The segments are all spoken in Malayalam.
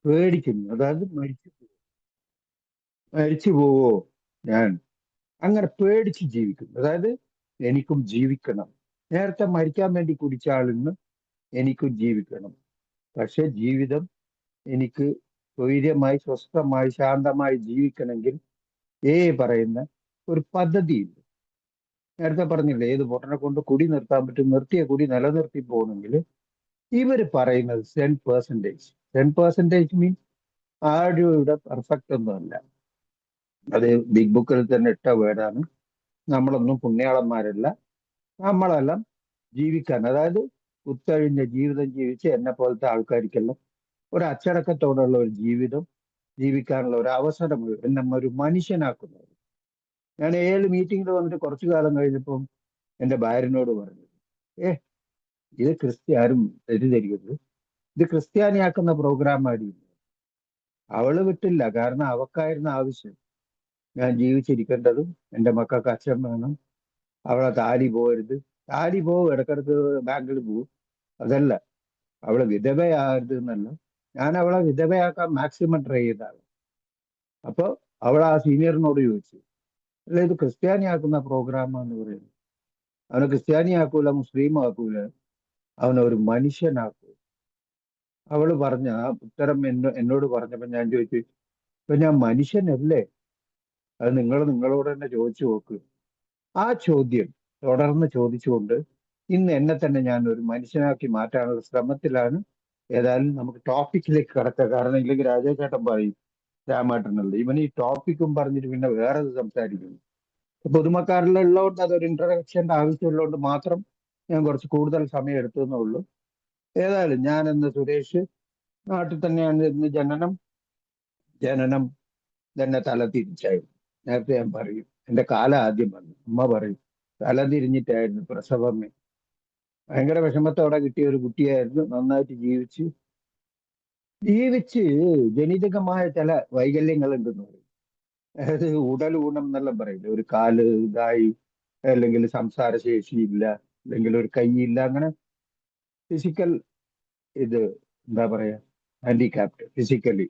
പേടിക്കുന്നു. അതായത് മരിച്ചു പോവോ ഞാൻ, അങ്ങനെ പേടിച്ച് ജീവിക്കുന്നു. അതായത് എനിക്കും ജീവിക്കണം. നേരത്തെ മരിക്കാൻ വേണ്ടി കുടിച്ച ആളിന്ന് എനിക്കും ജീവിക്കണം. പക്ഷെ ജീവിതം എനിക്ക് സ്വൈര്യമായി, സ്വസ്ഥമായി, ശാന്തമായി ജീവിക്കണമെങ്കിൽ പറയുന്ന ഒരു പദ്ധതിയില്ല. നേരത്തെ പറഞ്ഞില്ലേ, ഏത് പൊട്ടനെ കൊണ്ട് കുടി നിർത്താൻ പറ്റും, നിർത്തിയ കുടി നിലനിർത്തി പോകണമെങ്കിൽ ഇവർ പറയുന്നത് 10%. 10% മീൻസ് ആരും ഇവിടെ പെർഫെക്റ്റ് ഒന്നുമല്ല. അത് ബിഗ് ബുക്കിൽ തന്നെ ഇട്ട വേർഡാണ്. നമ്മളൊന്നും പുണ്യാളന്മാരല്ല. നമ്മളെല്ലാം ജീവിക്കാൻ, അതായത് കുത്തഴിഞ്ഞ ജീവിതം ജീവിച്ച് എന്നെ പോലത്തെ ആൾക്കാർക്കെല്ലാം ഒരു അച്ചടക്കത്തോടുള്ള ഒരു ജീവിതം ജീവിക്കാനുള്ള ഒരു അവസരം എന്നെ ഒരു മനുഷ്യനാക്കുന്നത്. ഞാൻ 7 മീറ്റിങ്ങിൽ വന്നിട്ട് കുറച്ചു കാലം കഴിഞ്ഞപ്പം എൻ്റെ ഭാര്യനോട് പറഞ്ഞു, ഏ ഇത് ആരും തെറ്റിദ്ധരിക്കരുത്, ഇത് ക്രിസ്ത്യാനിയാക്കുന്ന പ്രോഗ്രാമാണ്. അവള് വിട്ടില്ല. കാരണം അവക്കായിരുന്നു ആവശ്യം. ഞാൻ ജീവിച്ചിരിക്കേണ്ടതും എൻ്റെ മക്കൾക്ക് അച്ഛൻ വേണം, അവളെ താലി പോകരുത്. താലി പോവും, ഇടക്കിടക്ക് ബാങ്കിൽ പോവും, അതല്ല. അവള് വിധവയാകരുത് എന്നല്ല. ഞാൻ അവളെ വിധവയാക്കാൻ മാക്സിമം ട്രൈ ചെയ്താണ്. അപ്പൊ അവൾ ആ സീനിയറിനോട് ചോദിച്ചു, അല്ല ഇത് ക്രിസ്ത്യാനിയാക്കുന്ന പ്രോഗ്രാമാന്ന് പറയുന്നത്. അവനെ ക്രിസ്ത്യാനിയാക്കൂല, മുസ്ലിം ആക്കൂല, അവനൊരു മനുഷ്യനാക്കൂ. അവള് പറഞ്ഞ ആ ഉത്തരം എന്നോട് പറഞ്ഞപ്പോ ഞാൻ ചോദിച്ചു, ഇപ്പൊ ഞാൻ മനുഷ്യനല്ലേ? അത് നിങ്ങളോട് തന്നെ ചോദിച്ചു നോക്ക്. ആ ചോദ്യം തുടർന്ന് ചോദിച്ചുകൊണ്ട് ഇന്ന് എന്നെ തന്നെ ഞാൻ ഒരു മനുഷ്യനാക്കി മാറ്റാനുള്ള ശ്രമത്തിലാണ്. ഏതായാലും നമുക്ക് ടോപ്പിക്കിലേക്ക് കടക്കാം. കാരണം ഇല്ലെങ്കിൽ രാജേഷേട്ടൻ പറയും രാമേട്ടനല്ല ഇവൻ ഈ ടോപ്പിക്കും പറഞ്ഞിട്ട് പിന്നെ വേറെ സംസാരിക്കുന്നു. പൊതുമക്കാരിലുള്ളതുകൊണ്ട് അതൊരു ഇൻട്രഡക്ഷന്റെ ആവശ്യമുള്ളതുകൊണ്ട് മാത്രം ഞാൻ കുറച്ച് കൂടുതൽ സമയം എടുത്തു എന്നേ ഉള്ളൂ. ഏതായാലും ഞാൻ ഇന്ന് സുരേഷ് നാട്ടിൽ തന്നെയാണ്. ഇന്ന് ജനനം തന്നെ തല തിരിച്ചായിരുന്നു. നേരത്തെ ഞാൻ പറയും, എന്റെ കാലം ആദ്യം വന്നു. അമ്മ പറയും തല തിരിഞ്ഞിട്ടായിരുന്നു പ്രസവമേ. ഭയങ്കര വിഷമത്തോടെ കിട്ടിയ ഒരു കുട്ടിയായിരുന്നു. നന്നായിട്ട് ജീവിച്ച് ജനിതകമായ ചില വൈകല്യങ്ങൾ ഉണ്ടെന്ന് പറയും. അതായത് ഉടൽ ഊനം എന്നെല്ലാം പറയില്ല, ഒരു കാല് ഇതായി, അല്ലെങ്കിൽ സംസാരശേഷിയില്ല, അല്ലെങ്കിൽ ഒരു കൈയില്ല, അങ്ങനെ ഫിസിക്കൽ ഇത് എന്താ പറയാ, ഹാൻഡിക്യാപ്ഡ് ഫിസിക്കലി.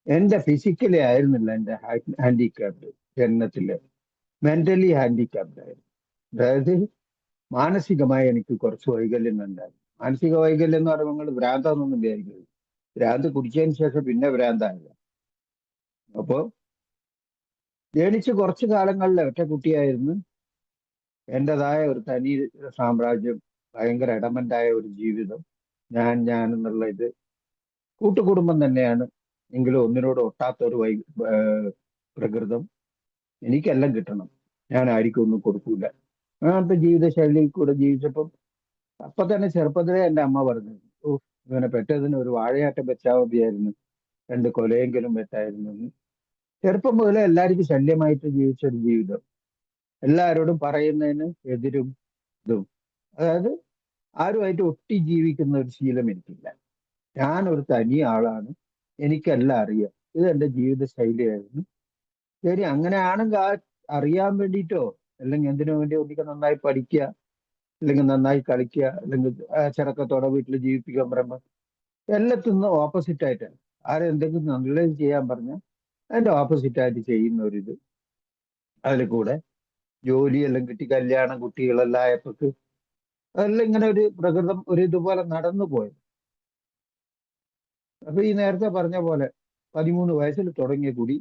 എന്റെ ഫിസിക്കലി ആയിരുന്നില്ല എന്റെ ഹാൻഡിക്യാപ്ഡ്, ജനനത്തില് മെന്റലി ഹാൻഡിക്യാപ്ഡ് ആയിരുന്നു. അതായത് മാനസികമായി എനിക്ക് കുറച്ച് വൈകല്യം ഉണ്ടായിരുന്നു. മാനസിക വൈകല്യം എന്ന് പറയുമ്പോൾ നിങ്ങൾ ഭ്രാന്താന്നൊന്നും വിചാരിക്കരുത്. ഭ്രാന്ത് കുടിച്ചതിന് ശേഷം പിന്നെ ഭ്രാന്തായില്ല. അപ്പോ ജനിച്ച് കുറച്ചു കാലങ്ങളിൽ ഒറ്റ കുട്ടിയായിരുന്നു. എൻ്റെതായ ഒരു തനി സാമ്രാജ്യം, ഭയങ്കര ഇടമൻ്റായ ഒരു ജീവിതം, ഞാൻ എന്നുള്ള ഇത്. കൂട്ടുകുടുംബം തന്നെയാണ്, എങ്കിലും ഒന്നിനോട് ഒട്ടാത്ത ഒരു പ്രകൃതം. എനിക്കെല്ലാം കിട്ടണം, ഞാൻ ആർക്കും ഒന്നും കൊടുക്കൂല. അങ്ങനത്തെ ജീവിതശൈലിയിൽ കൂടെ ജീവിച്ചപ്പം അപ്പൊ തന്നെ ചെറുപ്പത്തിലേ എൻ്റെ അമ്മ പറഞ്ഞു, ഓ ഇവനെ പെട്ടതിന് ഒരു വാഴയാട്ടം വെച്ചാൽ മതിയായിരുന്നു, 2 കൊലയെങ്കിലും വെച്ചായിരുന്നു എന്ന്. ചെറുപ്പം മുതലേ എല്ലാവർക്കും ശല്യമായിട്ട് ജീവിച്ച ഒരു ജീവിതം, എല്ലാവരോടും പറയുന്നതിന് എതിരും ഇതും. അതായത് ആരുമായിട്ട് ഒട്ടി ജീവിക്കുന്ന ഒരു ശീലം എനിക്കില്ല. ഞാൻ ഒരു തനി ആളാണ്, എനിക്കെല്ലാം അറിയാം. ഇത് എൻ്റെ ജീവിത ശൈലിയായിരുന്നു. ശരി, അങ്ങനെയാണെങ്കിൽ അറിയാൻ വേണ്ടിയിട്ടോ അല്ലെങ്കിൽ എന്തിനു വേണ്ടി ഒന്നിക്ക് നന്നായി പഠിക്കുക, അല്ലെങ്കിൽ നന്നായി കളിക്കുക, അല്ലെങ്കിൽ ചെറുക്കത്തോടെ വീട്ടിൽ ജീവിപ്പിക്കാൻ പറയുമ്പോൾ എല്ലാത്തിനും ഓപ്പോസിറ്റ് ആയിട്ടാണ്. ആരെന്തെങ്കിലും നല്ലത് ചെയ്യാൻ പറഞ്ഞാൽ അതിന്റെ ഓപ്പോസിറ്റ് ആയിട്ട് ചെയ്യുന്ന ഒരിത്. അതിൽ കൂടെ ജോലിയെല്ലാം കിട്ടി, കല്യാണം, കുട്ടികളെല്ലാം ആയപ്പോക്ക് അതെല്ലാം ഇങ്ങനെ ഒരു പ്രകൃതം ഒരു ഇതുപോലെ നടന്നു പോയത്. അപ്പൊ ഈ നേരത്തെ പറഞ്ഞ പോലെ 13 വയസ്സിൽ തുടങ്ങിയ കുടി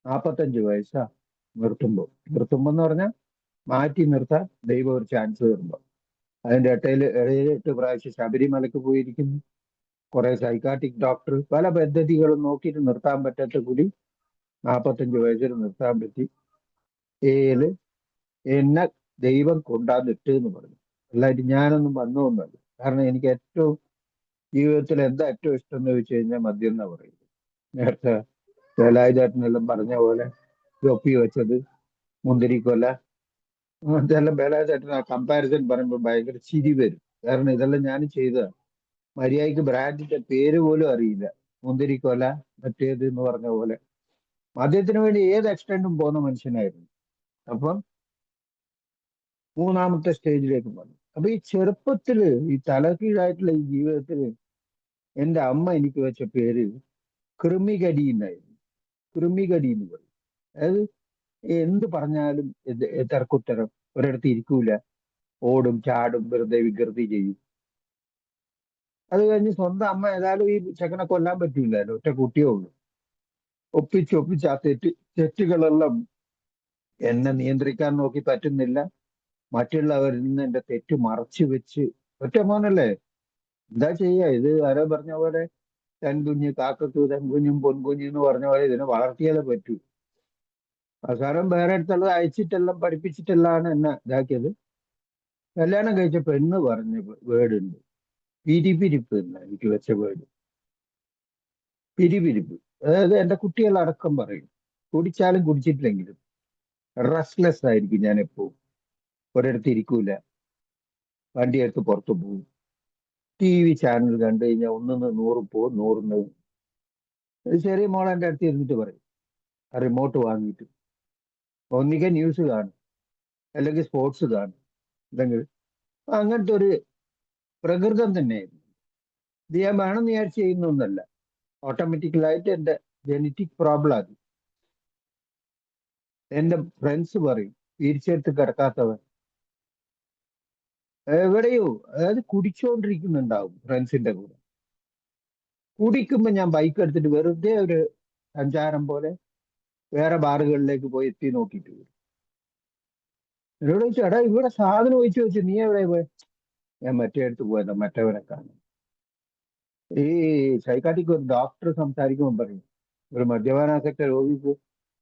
45 വയസ്സാ നിർത്തുമ്പോ എന്ന് പറഞ്ഞാൽ മാറ്റി നിർത്താൻ ദൈവം ഒരു ചാൻസ് തരുമ്പോ. അതിന്റെ ഇടയിൽ 7-8 പ്രാവശ്യം ശബരിമലക്ക് പോയിരിക്കുന്നു. കുറെ സൈക്കാട്രിക് ഡോക്ടർ പല പദ്ധതികളും നോക്കിയിട്ട് നിർത്താൻ പറ്റാത്ത കൂടി 45 വയസ്സിൽ നിർത്താൻ പറ്റി. ഏല് എന്നെ ദൈവം കൊണ്ടാന്നിട്ട് എന്ന് പറഞ്ഞു. അല്ലായിട്ട് ഞാനൊന്നും വന്നതൊന്നുമല്ല. കാരണം എനിക്ക് ഏറ്റവും ജീവിതത്തിൽ എന്താ ഏറ്റവും ഇഷ്ടം എന്ന് ചോദിച്ചു കഴിഞ്ഞാൽ മദ്യം എന്നാ പറയുന്നത്. നേരത്തെ വേലായുധേട്ടനെല്ലാം പറഞ്ഞ പോലെ തൊപ്പി വെച്ചത്, മുന്തിരിക്കൊല, ഇതെല്ലാം വേലായുധേട്ടൻ ആ കമ്പാരിസൺ പറയുമ്പോൾ ഭയങ്കര ചിരി വരും. കാരണം ഇതെല്ലാം ഞാൻ ചെയ്തതാണ്. മര്യാദയ്ക്ക് ബ്രാൻഡിന്റെ പേര് പോലും അറിയില്ല. മുന്തിരിക്കൊല, മറ്റേത് എന്ന് പറഞ്ഞ പോലെ മദ്യത്തിന് വേണ്ടി ഏത് എക്സ്റ്റെൻഡും പോകുന്ന മനുഷ്യനായിരുന്നു. അപ്പം മൂന്നാമത്തെ സ്റ്റേജിലേക്ക് വന്നു. അപ്പൊ ഈ ചെറുപ്പത്തില് ഈ തലകീഴായിട്ടുള്ള ഈ ജീവിതത്തില് എൻ്റെ അമ്മ എനിക്ക് വെച്ച പേര് കൃമികടി എന്നായിരുന്നു. കൃമികടി എന്ന് പറയും. അതായത് എന്ത് പറഞ്ഞാലും തർക്കുത്തരം, ഒരിടത്ത് ഇരിക്കൂല, ഓടും ചാടും, വെറുതെ വികൃതി ചെയ്യും. അത് കഴിഞ്ഞ് സ്വന്തം അമ്മ ഏതായാലും ഈ ചെക്കനെ കൊല്ലാൻ പറ്റൂലല്ലോ, ഒറ്റ കുട്ടിയേ ഉള്ളൂ. ഒപ്പിച്ച് ആ തെറ്റുകളെല്ലാം എന്നെ നിയന്ത്രിക്കാൻ നോക്കി പറ്റുന്നില്ല. മറ്റുള്ളവരിൽ നിന്ന് എന്റെ തെറ്റ് മറച്ചു വെച്ച്, ഒറ്റ മോനല്ലേ, എന്താ ചെയ്യാ, ഇത് ആരോ പറഞ്ഞ പോലെ തൻകുഞ്ഞ് കാക്കത്തു തൻകുഞ്ഞും പൊൻകുഞ്ഞും എന്ന് പറഞ്ഞ പോലെ ഇതിനെ വളർത്തിയാലേ പറ്റൂ. അവസാനം വേറെ അടുത്തുള്ളത് അയച്ചിട്ടെല്ലാം പഠിപ്പിച്ചിട്ടെല്ലാം എന്നെ ഇതാക്കിയത്. കല്യാണം കഴിച്ച പെണ്ണ് പറഞ്ഞ വേർഡുണ്ട്, പിരിപിരിപ്പ് എന്ന് എനിക്ക് വെച്ച വേർഡ്. പിരിപിരിപ്പ്, അതായത് എന്റെ കുട്ടികളടക്കം പറയും, കുടിച്ചാലും കുടിച്ചിട്ടില്ലെങ്കിലും റെസ്റ്റ്ലെസ് ആയിരിക്കും ഞാൻ എപ്പോഴും. ഒരിടത്ത് ഇരിക്കൂല, വണ്ടി എടുത്ത് പുറത്തു പോകും, TV ചാനൽ കണ്ടു കഴിഞ്ഞാൽ ഒന്നിന്ന് 100 പോകും, 100 ഒരു ചെറിയ മോൾ എൻ്റെ അടുത്ത് ഇരുന്നിട്ട് പറയും, ആ റിമോട്ട് വാങ്ങിയിട്ട് ഒന്നിക്കൽ ന്യൂസ് കാണും, അല്ലെങ്കിൽ സ്പോർട്സ് കാണും, അല്ലെങ്കിൽ അങ്ങനത്തെ ഒരു പ്രകൃതം തന്നെയായിരുന്നു. ഇത് ഞാൻ വേണമെന്ന് വിചാരിച്ച് ചെയ്യുന്നൊന്നല്ല, ഓട്ടോമാറ്റിക്കലായിട്ട് എൻ്റെ ജനറ്റിക് പ്രോബ്ലം അത്. എൻ്റെ ഫ്രണ്ട്സ് പറയും തിരിച്ചെടുത്ത് കിടക്കാത്തവൻ എവിടെയോ, അതായത് കുടിച്ചുകൊണ്ടിരിക്കുന്നുണ്ടാവും ഫ്രണ്ട്സിന്റെ കൂടെ. കുടിക്കുമ്പോ ഞാൻ ബൈക്ക് എടുത്തിട്ട് വെറുതെ ഒരു സഞ്ചാരം പോലെ വേറെ ബാറുകളിലേക്ക് പോയി എത്തി നോക്കിയിട്ട് വരും. എന്നോട് ചോദിച്ചു, എടാ ഇവിടെ സാധനം ഒഴിച്ചു വെച്ച് നീ എവിടെ പോയി? ഞാൻ മറ്റേ അടുത്ത് പോയതാ, മറ്റവനെ കാണാൻ. ഈ സൈക്കാട്രിക് ഒരു ഡോക്ടർ സംസാരിക്കുമ്പോൾ പറയും, ഒരു മദ്യപാനാസക്ത രോഗിക്ക്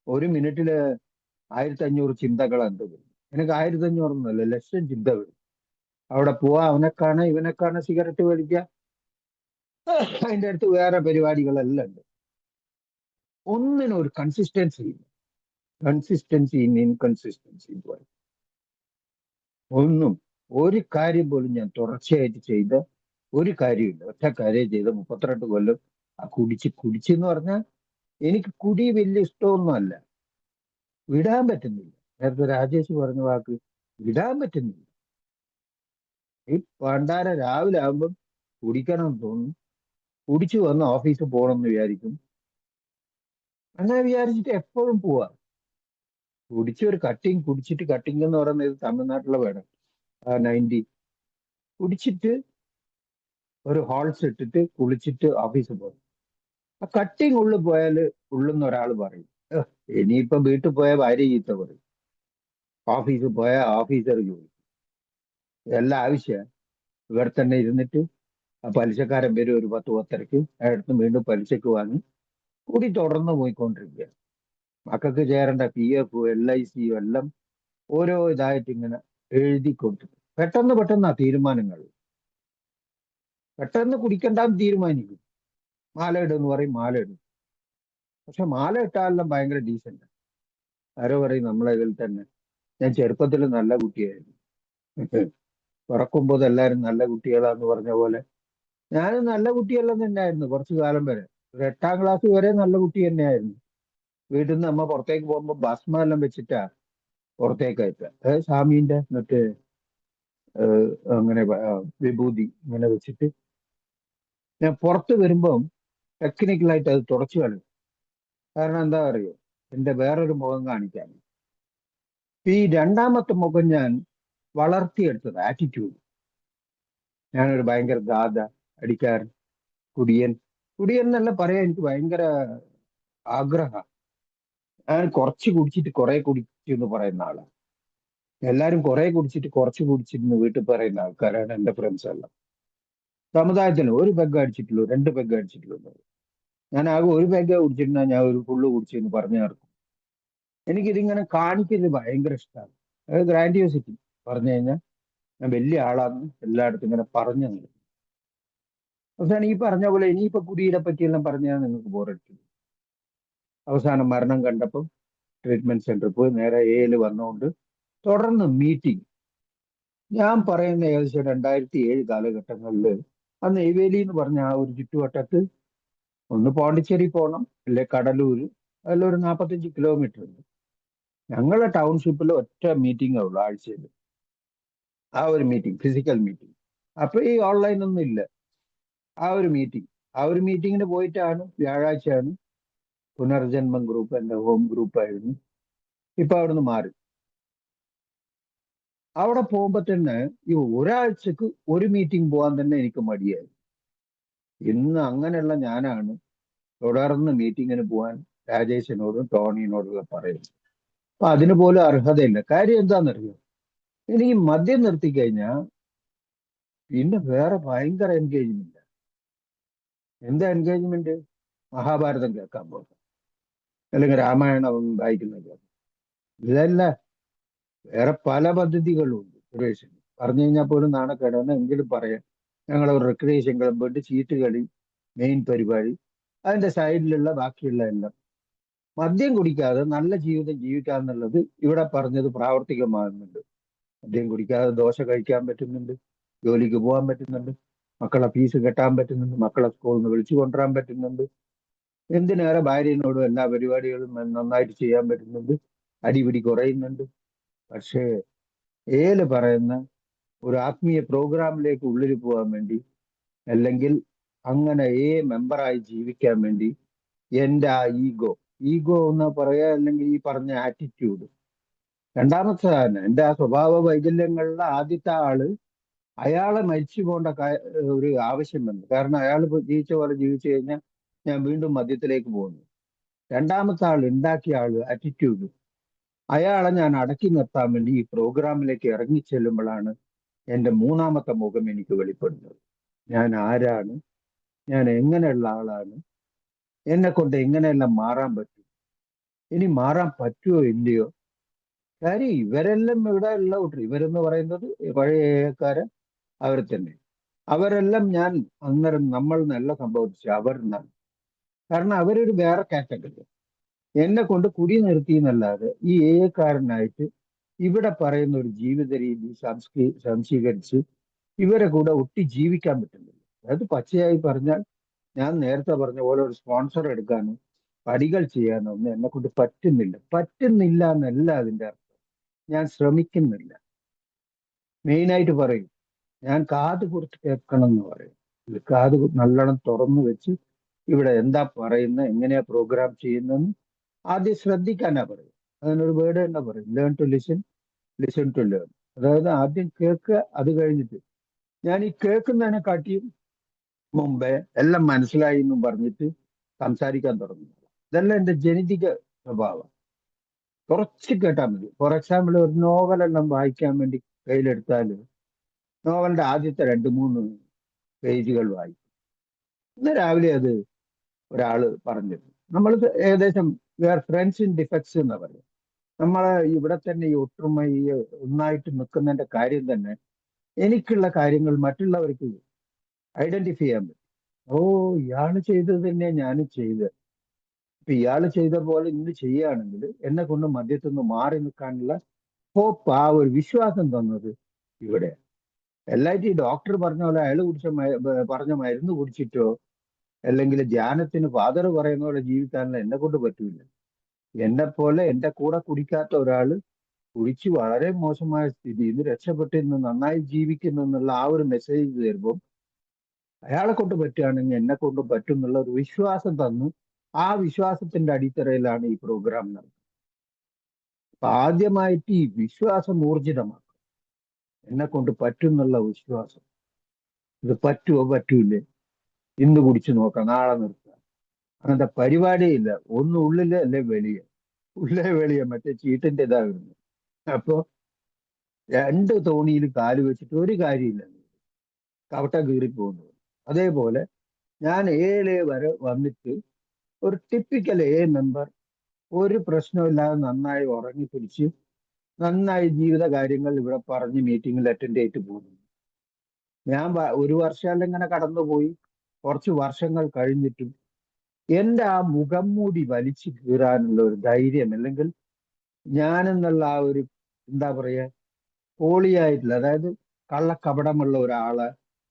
1 മിനിറ്റില് 1500 ചിന്തകൾ എന്ത് വരും. എനിക്ക് 1500 ലക്ഷം ചിന്ത വരും. അവിടെ പോവാ, അവനെ കാണാൻ, ഇവനെ കാണാൻ, സിഗരറ്റ് വലിക്കുക, അതിന്റെ അടുത്ത് വേറെ പരിപാടികളെല്ലാം ഉണ്ട്. ഒന്നിനും ഒരു കൺസിസ്റ്റൻസി ഇല്ല. കൺസിസ്റ്റൻസി ഇൻ ഇൻകൺസിസ്റ്റൻസി പോലെ ഒന്നും, ഒരു കാര്യം പോലും ഞാൻ തുടർച്ചയായിട്ട് ചെയ്ത ഒരു കാര്യമില്ല. ഒറ്റ കാര്യം ചെയ്ത 32 കൊല്ലം ആ കുടിച്ചെന്ന് പറഞ്ഞാൽ എനിക്ക് കുടി വലിയ ഇഷ്ടമൊന്നും അല്ല, വിടാൻ പറ്റുന്നില്ല. നേരത്തെ രാജേഷ് പറഞ്ഞ വാക്ക്, വിടാൻ പറ്റുന്നില്ല. ഈ പണ്ടാര രാവിലെ ആകുമ്പം കുടിക്കണം എന്ന് തോന്നും, കുടിച്ചു വന്ന് ഓഫീസിൽ പോകണം എന്ന് വിചാരിക്കും. അങ്ങനെ വിചാരിച്ചിട്ട് എപ്പോഴും പോവാ. കുടിച്ചൊരു കുടിച്ചിട്ട് കട്ടിങ് എന്ന് പറയുന്നത് തമിഴ്നാട്ടിലെ വേണം, 90 കുടിച്ചിട്ട് ഒരു ഹോൾസ് ഇട്ടിട്ട് കുളിച്ചിട്ട് ഓഫീസിൽ പോകും. ആ കട്ടിങ് ഉള്ളിൽ പോയാൽ ഉള്ളുന്ന ഒരാൾ പറയും, "ഏഹ്, ഇനിയിപ്പോ വീട്ടിൽ പോയാൽ ഭാര്യ ചീത്ത പറയും, ഓഫീസിൽ പോയാൽ ഓഫീസർ ചോദിക്കും." എല്ലാം ആവശ്യമാണ്. ഇവിടെ തന്നെ ഇരുന്നിട്ട് ആ പലിശക്കാരൻ വരും ഒരു 10-10:30, അടുത്ത് വീണ്ടും പലിശക്ക് വാങ്ങി കൂടി തുടർന്ന് പോയിക്കൊണ്ടിരിക്കുക. മക്കൾക്ക് ചേരേണ്ട PF LIC എല്ലാം ഓരോ ഇതായിട്ട് ഇങ്ങനെ എഴുതി കൊടുത്തിട്ട് പെട്ടെന്ന് തീരുമാനങ്ങൾ. പെട്ടെന്ന് കുടിക്കണ്ടെന്ന് തീരുമാനിക്കും. മാല ഇടുമെന്ന് പറയും, മാല ഇടും. പക്ഷെ മാല ഇട്ടാലെല്ലാം ഭയങ്കര ഡീസന്റ്. ആരോ പറയും നമ്മളെ ഇതിൽ തന്നെ. ഞാൻ ചെറുപ്പത്തിൽ നല്ല കുട്ടിയായിരുന്നു, പിറക്കുമ്പോൾ എല്ലാവരും നല്ല കുട്ടികളാന്ന് പറഞ്ഞ പോലെ ഞാനും നല്ല കുട്ടിയെല്ലാം തന്നെയായിരുന്നു കുറച്ചു കാലം വരെ. ഒരു 8ാം ക്ലാസ് വരെ നല്ല കുട്ടി തന്നെയായിരുന്നു. വീട്ടിൽ നിന്ന് അമ്മ പുറത്തേക്ക് പോകുമ്പോൾ ഭസ്മം എല്ലാം വെച്ചിട്ടാ പുറത്തേക്ക് അയക്കുക. സ്വാമീന്റെ മറ്റേ അങ്ങനെ വിഭൂതി ഇങ്ങനെ വെച്ചിട്ട് ഞാൻ പുറത്ത് വരുമ്പം ടെക്നിക്കലായിട്ട് അത് തുടച്ചു കളയും. കാരണം എന്താ അറിയോ, എന്റെ വേറൊരു മുഖം കാണിക്കാൻ. ഈ രണ്ടാമത്തെ മുഖം ഞാൻ വളർത്തിയെടുത്തത് ആറ്റിറ്റ്യൂഡ്. ഞാനൊരു ഭയങ്കര ഗാഥ, അടിക്കാരൻ, കുടിയൻ. കുടിയൻ എന്നല്ല പറയാൻ എനിക്ക് ഭയങ്കര ആഗ്രഹം. ഞാൻ കുറച്ച് കുടിച്ചിട്ട് കുറെ കുടിച്ചു എന്ന് പറയുന്ന ആളാണ്. എല്ലാരും കുറെ കുടിച്ചിട്ട് കുറച്ച് കുടിച്ചിരുന്ന് വീട്ടിൽ പറയുന്ന ആൾക്കാരാണ് എന്റെ ഫ്രണ്ട്സ് എല്ലാം. സമുദായത്തിന് ഒരു പെഗ് അടിച്ചിട്ടുള്ളൂ, 2 പെഗ് അടിച്ചിട്ടുള്ളൂ. ഞാൻ ആകെ ഒരു പെഗ് കുടിച്ചിട്ടുണ്ടാ ഞാൻ ഒരു ഫുള്ള് കുടിച്ചെന്ന് പറഞ്ഞു നടക്കും. എനിക്കിതിങ്ങനെ കാണിക്കുന്നത് ഭയങ്കര ഇഷ്ടമാണ്. അതായത് ഗ്രാൻഡിയോസിറ്റി പറഞ്ഞു കഴിഞ്ഞാൽ ഞാൻ വലിയ ആളാന്ന് എല്ലായിടത്തും ഇങ്ങനെ പറഞ്ഞു നടക്കും. അവസാനം ഈ പറഞ്ഞ പോലെ ഇനിയിപ്പോ കുടിയെ പറ്റിയെല്ലാം പറഞ്ഞാൽ നിങ്ങൾക്ക് ബോറടിക്കും. അവസാനം മരണം കണ്ടപ്പോൾ ട്രീറ്റ്മെന്റ് സെന്ററിൽ പോയി നേരെ AL വന്നുകൊണ്ട് തുടർന്ന് മീറ്റിംഗ്. ഞാൻ പറയുന്ന ഏകദേശം 2007 കാലഘട്ടങ്ങളിൽ ആ നെയ്വേലി എന്ന് പറഞ്ഞ ആ ഒരു ചുറ്റുവട്ടത്ത് ഒന്ന് പോണ്ടിച്ചേരി പോകണം, അല്ലെ കടലൂര്, അതിലൊരു 45 കിലോമീറ്റർ ഉണ്ട്. ഞങ്ങളുടെ ടൗൺഷിപ്പിൽ ഒറ്റ മീറ്റിംഗേ ഉള്ളൂ ആഴ്ചയിൽ. ആ ഒരു മീറ്റിംഗ്, ഫിസിക്കൽ മീറ്റിംഗ്. അപ്പൊ ഈ ഓൺലൈൻ ഒന്നും ഇല്ല. ആ ഒരു മീറ്റിംഗ് ആ ഒരു മീറ്റിങ്ങിന് പോയിട്ടാണ് വ്യാഴാഴ്ചയാണ് പുനർജന്മം ഗ്രൂപ്പ് എൻ്റെ ഹോം ഗ്രൂപ്പായിരുന്നു. ഇപ്പൊ അവിടുന്ന് മാറി. അവിടെ പോകുമ്പോ തന്നെ ഈ ഒരാഴ്ചക്ക് ഒരു മീറ്റിംഗ് പോകാൻ തന്നെ എനിക്ക് മടിയായി. ഇന്ന് അങ്ങനെയുള്ള ഞാനാണ് തുടർന്ന് മീറ്റിങ്ങിന് പോകാൻ രാജേഷിനോടും ടോണിനോടുള്ള പറയുന്നത്. അപ്പൊ അതിന് പോലും അർഹതയില്ല. കാര്യം എന്താണെന്നറിയോ, എനിക്ക് മദ്യം നിർത്തി കഴിഞ്ഞാൽ പിന്നെ വേറെ ഭയങ്കര എൻഗേജ്മെന്റ്. എന്താ എൻഗേജ്മെന്റ്? മഹാഭാരതം കേൾക്കാൻ പോകും, അല്ലെങ്കിൽ രാമായണം വായിക്കുന്നത്. ഇതല്ല, വേറെ പല പദ്ധതികളും ഉണ്ട് സുരേഷിന്. പറഞ്ഞു കഴിഞ്ഞാൽ പോലും നാണക്കേടാണ്, എങ്കിലും പറയാം. ഞങ്ങൾ ഒരു റിക്രിയേഷൻ ക്ലബ്ബുണ്ട്, ചീട്ട് കളി മെയിൻ പരിപാടി, അതിന്റെ സൈഡിലുള്ള ബാക്കിയുള്ള എല്ലാം. മദ്യം കുടിക്കാതെ നല്ല ജീവിതം ജീവിക്കാന്നുള്ളത് ഇവിടെ പറഞ്ഞത് പ്രാവർത്തികമാകുന്നുണ്ട്. മദ്യം കുടിക്കാതെ ദോശ കഴിക്കാൻ പറ്റുന്നുണ്ട്, ജോലിക്ക് പോകാൻ പറ്റുന്നുണ്ട്, മക്കളെ ഫീസ് കെട്ടാൻ പറ്റുന്നുണ്ട്, മക്കളെ സ്കൂളിൽ നിന്ന് വിളിച്ചു കൊണ്ടുവരാൻ പറ്റുന്നുണ്ട്, എന്തിനേറെ ഭാര്യനോടും എല്ലാ പരിപാടികളും നന്നായിട്ട് ചെയ്യാൻ പറ്റുന്നുണ്ട്, അടിപിടി കുറയുന്നുണ്ട്. പക്ഷേ ഏല് പറയുന്ന ഒരു ആത്മീയ പ്രോഗ്രാമിലേക്ക് ഉള്ളിൽ പോകാൻ വേണ്ടി, അല്ലെങ്കിൽ അങ്ങനെ മെമ്പറായി ജീവിക്കാൻ വേണ്ടി എൻ്റെ ആ ഈഗോ എന്ന് പറയാ, അല്ലെങ്കിൽ ഈ പറഞ്ഞ ആറ്റിറ്റ്യൂഡ്. രണ്ടാമത്തെ തന്നെ എൻ്റെ ആ സ്വഭാവ വൈകല്യങ്ങളുടെ ആദ്യത്തെ ആള്, അയാളെ മരിച്ചു പോകേണ്ട ഒരു ആവശ്യം വന്നു. കാരണം അയാൾ ജീവിച്ച പോലെ ജീവിച്ചു കഴിഞ്ഞാൽ ഞാൻ വീണ്ടും മദ്യത്തിലേക്ക് പോകുന്നു. രണ്ടാമത്തെ ആൾ ഉണ്ടാക്കിയ ആള് ആറ്റിറ്റ്യൂഡ്, അയാളെ ഞാൻ അടക്കി നിർത്താൻ വേണ്ടി ഈ പ്രോഗ്രാമിലേക്ക് ഇറങ്ങി ചെല്ലുമ്പോഴാണ് എൻ്റെ മൂന്നാമത്തെ മുഖം എനിക്ക് വെളിപ്പെടുന്നത്. ഞാൻ ആരാണ്, ഞാൻ എങ്ങനെയുള്ള ആളാണ്, എന്നെ കൊണ്ട് എങ്ങനെയെല്ലാം മാറാൻ പറ്റും, ഇനി മാറാൻ പറ്റുമോ ഇല്ലയോ. കാര്യം ഇവരെല്ലാം ഇവിടെ ഉള്ള കൂട്ടർ, ഇവരെന്ന് പറയുന്നത് പഴയക്കാര് അവർ തന്നെ. അവരെല്ലാം ഞാൻ അന്നേരം നമ്മൾ നല്ല സംഭവിച്ചു അവർ എന്നാണ്. കാരണം അവരൊരു വേറെ കാറ്റഗറി. എന്നെ കൊണ്ട് കുടി നിർത്തി എന്നല്ലാതെ ഈ കാരനായിട്ട് ഇവിടെ പറയുന്ന ഒരു ജീവിത രീതി സംശീകരിച്ച് ഇവരെ കൂടെ ഒട്ടി ജീവിക്കാൻ പറ്റുന്നില്ല. അതായത് പച്ചയായി പറഞ്ഞാൽ, ഞാൻ നേരത്തെ പറഞ്ഞ പോലെ ഒരു സ്പോൺസർ എടുക്കാനോ പടികൾ ചെയ്യാനോ ഒന്നും എന്നെ കൊണ്ട് പറ്റുന്നില്ല എന്നല്ല അതിൻ്റെ അർത്ഥം. ഞാൻ ശ്രമിക്കുന്നില്ല. മെയിനായിട്ട് പറയും, ഞാൻ കാത് കൊടുത്ത് കേൾക്കണം എന്ന് പറയും. ഇത് കാത് നല്ലോണം തുറന്നു വെച്ച് ഇവിടെ എന്താ പറയുന്നത്, എങ്ങനെയാ പ്രോഗ്രാം ചെയ്യുന്നതെന്ന് ആദ്യം ശ്രദ്ധിക്കാനാ പറയും. അതിനൊരു വേർഡ് തന്നെ പറയും, learn to listen, listen to learn. അതായത് ആദ്യം കേൾക്കുക, അത് കഴിഞ്ഞിട്ട് ഞാൻ ഈ കേൾക്കുന്നതിനെ കാട്ടിയും മുമ്പേ എല്ലാം മനസ്സിലായി എന്നും പറഞ്ഞിട്ട് സംസാരിക്കാൻ തുടങ്ങും. ഇതെല്ലാം എൻ്റെ ജനിതക സ്വഭാവം. കുറച്ച് കേട്ടാൽ മതി. ഫോർ എക്സാമ്പിൾ, ഒരു നോവലെല്ലാം വായിക്കാൻ വേണ്ടി കയ്യിലെടുത്താൽ നോവലിന്റെ ആദ്യത്തെ 2-3 പേജുകൾ വായിക്കും. ഇന്ന് രാവിലെ അത് ഒരാള് പറഞ്ഞിരുന്നു. നമ്മൾ ഏകദേശം വേർ ഫ്രണ്ട്സ് ഇൻ ഡിഫക്ട്സ് എന്നാ പറയുക. നമ്മളെ ഇവിടെ തന്നെ ഈ ഒട്ടുമ ഈ ഒന്നായിട്ട് നിൽക്കുന്നതിന്റെ കാര്യം തന്നെ, എനിക്കുള്ള കാര്യങ്ങൾ മറ്റുള്ളവർക്ക് ഐഡന്റിഫൈ ചെയ്യാൻ പറ്റും. ഓ, ഇയാള് ചെയ്തത് തന്നെ ഞാനും ചെയ്ത്. ഇപ്പൊ ഇയാള് ചെയ്ത പോലെ ഇന്ന് ചെയ്യുകയാണെങ്കിൽ എന്നെ കൊണ്ട് മദ്യത്തിൽ നിന്ന് മാറി നിൽക്കാനുള്ള ഹോപ്പ്, ആ ഒരു വിശ്വാസം തന്നത് ഇവിടെ. എല്ലായിട്ട് ഈ ഡോക്ടർ പറഞ്ഞ പോലെ അയാൾ പറഞ്ഞ മരുന്ന് കുടിച്ചിട്ടോ, അല്ലെങ്കിൽ ധ്യാനത്തിന് ഫാദർ പറയുന്ന പോലെ ജീവിക്കാനുള്ള എന്നെ കൊണ്ട് പറ്റൂല. എന്നെ പോലെ എൻ്റെ കൂടെ കുടിക്കാത്ത ഒരാള് കുടിച്ച് വളരെ മോശമായ സ്ഥിതിയിൽ നിന്ന് രക്ഷപ്പെട്ട് ഇന്ന് നന്നായി ജീവിക്കുന്നു എന്നുള്ള ആ ഒരു മെസ്സേജ് തരുമ്പോൾ, അയാളെ കൊണ്ട് പറ്റുകയാണെങ്കിൽ എന്നെ കൊണ്ട് പറ്റും എന്നുള്ള ഒരു വിശ്വാസം തന്നു. ആ വിശ്വാസത്തിന്റെ അടിത്തറയിലാണ് ഈ പ്രോഗ്രാം നടന്നത്. അപ്പൊ ആദ്യമായിട്ട് ഈ വിശ്വാസം ഊർജിതമാക്കും. എന്നെ കൊണ്ട് പറ്റും എന്നുള്ള വിശ്വാസം. ഇത് പറ്റുമോ പറ്റൂലേ, ഇന്ന് കുടിച്ചു നോക്കാം, നാളെ നിർത്താം, അങ്ങനത്തെ പരിപാടിയില്ല. ഒന്ന് ഉള്ളില് അല്ലെ വെളിയെ, ഉള്ളേ വെളിയെ മറ്റേ ചീട്ടിന്റെ ഇതാ വരുന്നത്. അപ്പോ 2 തോണിയിൽ കാല് വെച്ചിട്ട് ഒരു കാര്യമില്ല, കവട്ട കീറി പോകുന്നത്. അതേപോലെ ഞാൻ വരെ വന്നിട്ട് ഒരു ടിപ്പിക്കൽ മെമ്പർ, ഒരു പ്രശ്നമില്ലാതെ നന്നായി ഉറങ്ങി പിടിച്ച് നന്നായി ജീവിത കാര്യങ്ങൾ ഇവിടെ പറഞ്ഞ് മീറ്റിങ്ങിൽ അറ്റൻഡ് ചെയ്തിട്ട് പോകുന്നു. ഞാൻ 1 വർഷം ഇങ്ങനെ കടന്നുപോയി. കുറച്ച് വർഷങ്ങൾ കഴിഞ്ഞിട്ടും എൻ്റെ ആ മുഖം മൂടി വലിച്ചു കീറാനുള്ള ഒരു ധൈര്യം, അല്ലെങ്കിൽ ഞാനെന്നുള്ള ആ ഒരു എന്താ പറയാ, പോളിയായിട്ടുള്ള, അതായത് കള്ളക്കപടമുള്ള ഒരാളെ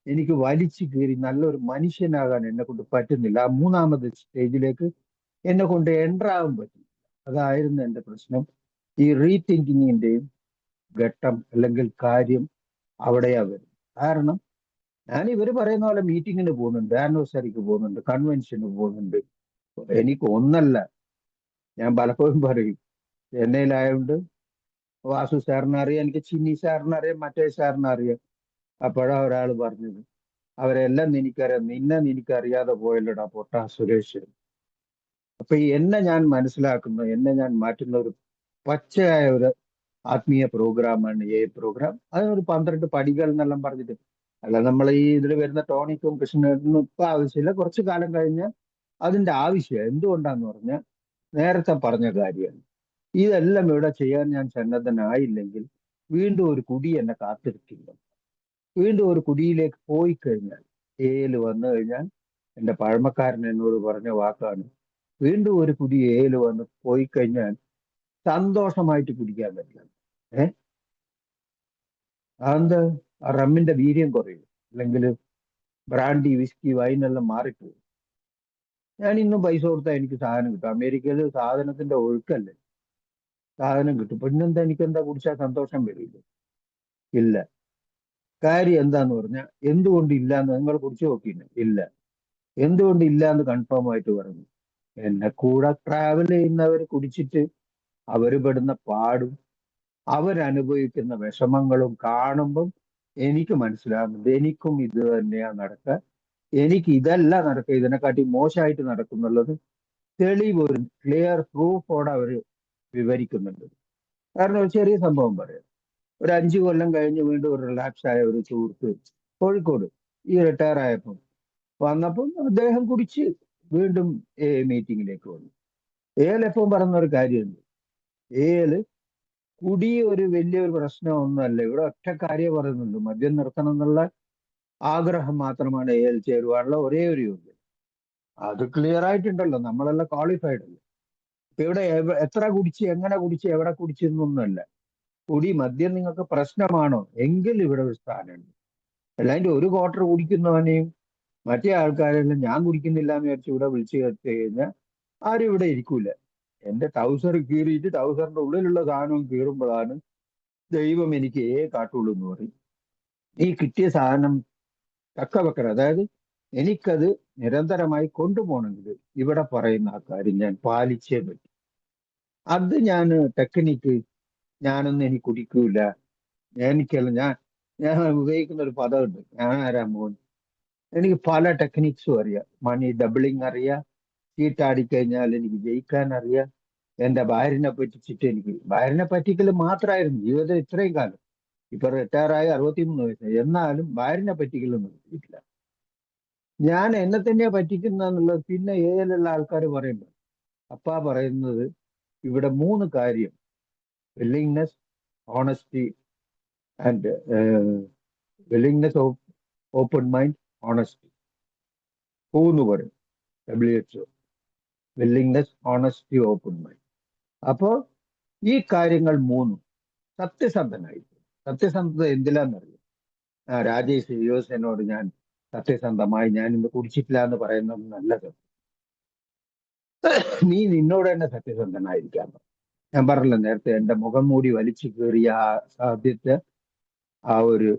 എനിക്ക് വലിച്ചു കീറി നല്ലൊരു മനുഷ്യനാകാൻ എന്നെ കൊണ്ട് പറ്റുന്നില്ല. ആ 3ാമത്തെ സ്റ്റേജിലേക്ക് എന്നെ കൊണ്ട് എൻ്റർ ആകാൻ പറ്റും. അതായിരുന്നു എൻ്റെ പ്രശ്നം. ഈ റീതിങ്കിങ്ങിന്റെയും ഘട്ടം അല്ലെങ്കിൽ കാര്യം അവിടെയാ വരും. കാരണം ഞാൻ ഇവര് പറയുന്ന പോലെ മീറ്റിങ്ങിന് പോകുന്നുണ്ട്, ആനിവേഴ്സറിക്ക് പോകുന്നുണ്ട്, കൺവെൻഷന് പോകുന്നുണ്ട്. എനിക്ക് ഒന്നല്ല, ഞാൻ പലപ്പോഴും പറയും, ചെന്നൈയിലായതുകൊണ്ട് വാസു സാറിനെ അറിയാം, എനിക്ക് ചിന്നി സാറിനെ അറിയാം, മറ്റേ സാറിനെ അറിയാം. അപ്പോഴാ ഒരാൾ പറഞ്ഞത്, അവരെല്ലാം എനിക്കറിയാം, നിന്നെ എനിക്കറിയാതെ പോയല്ലോടാ പൊട്ടാ സുരേഷ്. അപ്പൊ ഈ എന്നെ ഞാൻ മനസ്സിലാക്കുന്ന, എന്നെ ഞാൻ മാറ്റുന്ന ഒരു പച്ചയായ ഒരു ആത്മീയ പ്രോഗ്രാമാണ് എ പ്രോഗ്രാം. അതിനൊരു 12 പടികൾ എന്നെല്ലാം പറഞ്ഞിട്ട്, അല്ല നമ്മൾ ഈ ഇതിൽ വരുന്ന ടോണിക്കും കൃഷ്ണനും ഇപ്പൊ ആവശ്യമില്ല, കുറച്ചു കാലം കഴിഞ്ഞ് അതിന്റെ ആവശ്യം എന്തുകൊണ്ടാന്ന് പറഞ്ഞാൽ നേരത്തെ പറഞ്ഞ കാര്യമാണ്. ഇതെല്ലാം ഇവിടെ ചെയ്യാൻ ഞാൻ സന്നദ്ധനായില്ലെങ്കിൽ വീണ്ടും ഒരു കുടി എന്നെ കാത്തിരിക്കില്ല. വീണ്ടും ഒരു കുടിയിലേക്ക് പോയി കഴിഞ്ഞാൽ, ഏല് വന്നു കഴിഞ്ഞാൽ, എന്റെ പഴമക്കാരൻ എന്നോട് പറഞ്ഞ വാക്കാണ്, വീണ്ടും ഒരു കുടി ഏല് വന്ന് പോയി കഴിഞ്ഞാൽ സന്തോഷമായിട്ട് കുടിക്കാൻ പറ്റില്ല. ഏഹ് അതെന്ത്, ആ റമ്മിന്റെ വീര്യം കുറയും, അല്ലെങ്കിൽ ബ്രാൻഡി വിസ്കി വൈനെല്ലാം മാറിപ്പോകും. ഞാൻ ഇന്നും പൈസ കൊടുത്താൽ എനിക്ക് സാധനം കിട്ടും. അമേരിക്കയിൽ സാധനത്തിന്റെ ഒഴുക്കല്ലേ, സാധനം കിട്ടും. പിന്നെന്താ, എനിക്കെന്താ കുടിച്ചാൽ സന്തോഷം വരില്ല? ഇല്ല. കാര്യം എന്താന്ന് പറഞ്ഞാൽ എന്തുകൊണ്ട് ഇല്ല എന്ന് നിങ്ങൾ കുടിച്ചു നോക്കിയില്ല? ഇല്ല. എന്തുകൊണ്ട് ഇല്ല എന്ന് കൺഫേം ആയിട്ട് പറഞ്ഞു. എന്നെ കൂടെ ട്രാവൽ ചെയ്യുന്നവർ കുടിച്ചിട്ട് അവർ പെടുന്ന പാടും അവരനുഭവിക്കുന്ന വിഷമങ്ങളും കാണുമ്പം എനിക്ക് മനസ്സിലാകുന്നുണ്ട്, എനിക്കും ഇത് തന്നെയാ നടക്കുക. എനിക്ക് ഇതല്ല നടക്കുക, ഇതിനെക്കാട്ടി മോശമായിട്ട് നടക്കുന്നുള്ളത് തെളിവ്, ഒരു ക്ലിയർ പ്രൂഫോടെ അവർ വിവരിക്കുന്നുണ്ട്. കാരണം ഒരു ചെറിയ സംഭവം പറയാം. ഒരു 5 കൊല്ലം കഴിഞ്ഞ് വീണ്ടും ഒരു റിലാക്സ് ആയ ഒരു സുഹൃത്ത് കോഴിക്കോട് ഈ റിട്ടയർ ആയപ്പം വന്നപ്പം അദ്ദേഹം കുടിച്ച് വീണ്ടും മീറ്റിങ്ങിലേക്ക് വന്നു. എപ്പം പറഞ്ഞ ഒരു കാര്യമുണ്ട്, ഏല് കുടി ഒരു വലിയൊരു പ്രശ്നമൊന്നുമല്ല. ഇവിടെ ഒറ്റ കാര്യം പറയുന്നുണ്ട്, മദ്യം നിർത്തണം എന്നുള്ള ആഗ്രഹം മാത്രമാണ് ഏൽ ചേരുവാനുള്ള ഒരേ ഒരു യോഗ്യത. അത് ക്ലിയർ ആയിട്ടുണ്ടല്ലോ, നമ്മളെല്ലാം ക്വാളിഫൈഡ് അല്ലേ. ഇപ്പൊ ഇവിടെ എത്ര കുടിച്ച്, എങ്ങനെ കുടിച്ച്, എവിടെ കുടിച്ച് എന്നൊന്നുമല്ല. കുടി, മദ്യം നിങ്ങൾക്ക് പ്രശ്നമാണോ എങ്കിൽ ഇവിടെ ഒരു സ്ഥാനമുണ്ട്. അല്ലാണ്ട് ഒരു ക്വാർട്ടർ കുടിക്കുന്നവനെയും മറ്റേ ആൾക്കാരെല്ലാം ഞാൻ കുടിക്കുന്നില്ല എന്ന് വിചാരിച്ച് ഇവിടെ വിളിച്ചു കേട്ട് കഴിഞ്ഞാൽ ആരും ഇവിടെ ഇരിക്കൂല. എന്റെ ടൗസർ കീറിയിട്ട് ടൗസറിന്റെ ഉള്ളിലുള്ള സാധനവും കീറുമ്പോഴാണ് ദൈവം എനിക്ക് കാട്ടുള്ളൂ എന്ന് പറയും. ഈ കിട്ടിയ സാധനം തക്ക വെക്കണം, അതായത് എനിക്കത് നിരന്തരമായി കൊണ്ടുപോകണമെങ്കിൽ ഇവിടെ പറയുന്ന ആ കാര്യം ഞാൻ പാലിച്ചേ പറ്റും. അത് ഞാൻ ടെക്നിക്ക്, ഞാനൊന്നും എനിക്ക് കുടിക്കൂല, എനിക്കല്ല, ഞാൻ ഞാൻ ഉപയോഗിക്കുന്ന ഒരു പദമുണ്ട്, ഞാൻ ആരാ മോൻ. എനിക്ക് പല ടെക്നിക്സും അറിയാം. മണി ഡബിളിങ് അറിയാം, ചീട്ടാടിക്കഴിഞ്ഞാൽ എനിക്ക് ജയിക്കാൻ അറിയാം. എന്റെ ഭാര്യനെ പറ്റിച്ചിട്ട്, എനിക്ക് ഭാര്യനെ പറ്റിക്കൽ മാത്രമായിരുന്നു ജീവിതം ഇത്രയും കാലം. ഇപ്പൊ റിട്ടയറായി 63 വയസ്സായി, എന്നാലും ഭാര്യനെ പറ്റിക്കലൊന്നും കിട്ടിയിട്ടില്ല. ഞാൻ എന്നെ തന്നെയാ പറ്റിക്കുന്നുള്ളത്. പിന്നെ ഏതിലുള്ള ആൾക്കാർ പറയുമ്പോൾ അപ്പാ പറയുന്നത്, ഇവിടെ 3 കാര്യം: willingness, honesty and willingness, open mind, honesty. എന്ന് പറയും WHO. Willingness, honesty, open mind. അപ്പോൾ ഈ കാര്യങ്ങൾ 3 സത്യസന്ധനായിരിക്കും. സത്യസന്ധത എന്തിലാന്നറിയും? രാജേഷ് യുഎസ് ഞാൻ സത്യസന്ധമായി ഞാൻ ഇന്ന് കുടിച്ചിട്ടില്ല എന്ന് പറയുന്നത് നല്ലത്. നീ നിന്നോട് തന്നെ സത്യസന്ധനായിരിക്കാൻ പറ. ഞാൻ പറഞ്ഞില്ല നേരത്തെ, എന്റെ മുഖം മൂടി വലിച്ചു കീറിയ ആ സാധ്യത, ആ ഒരു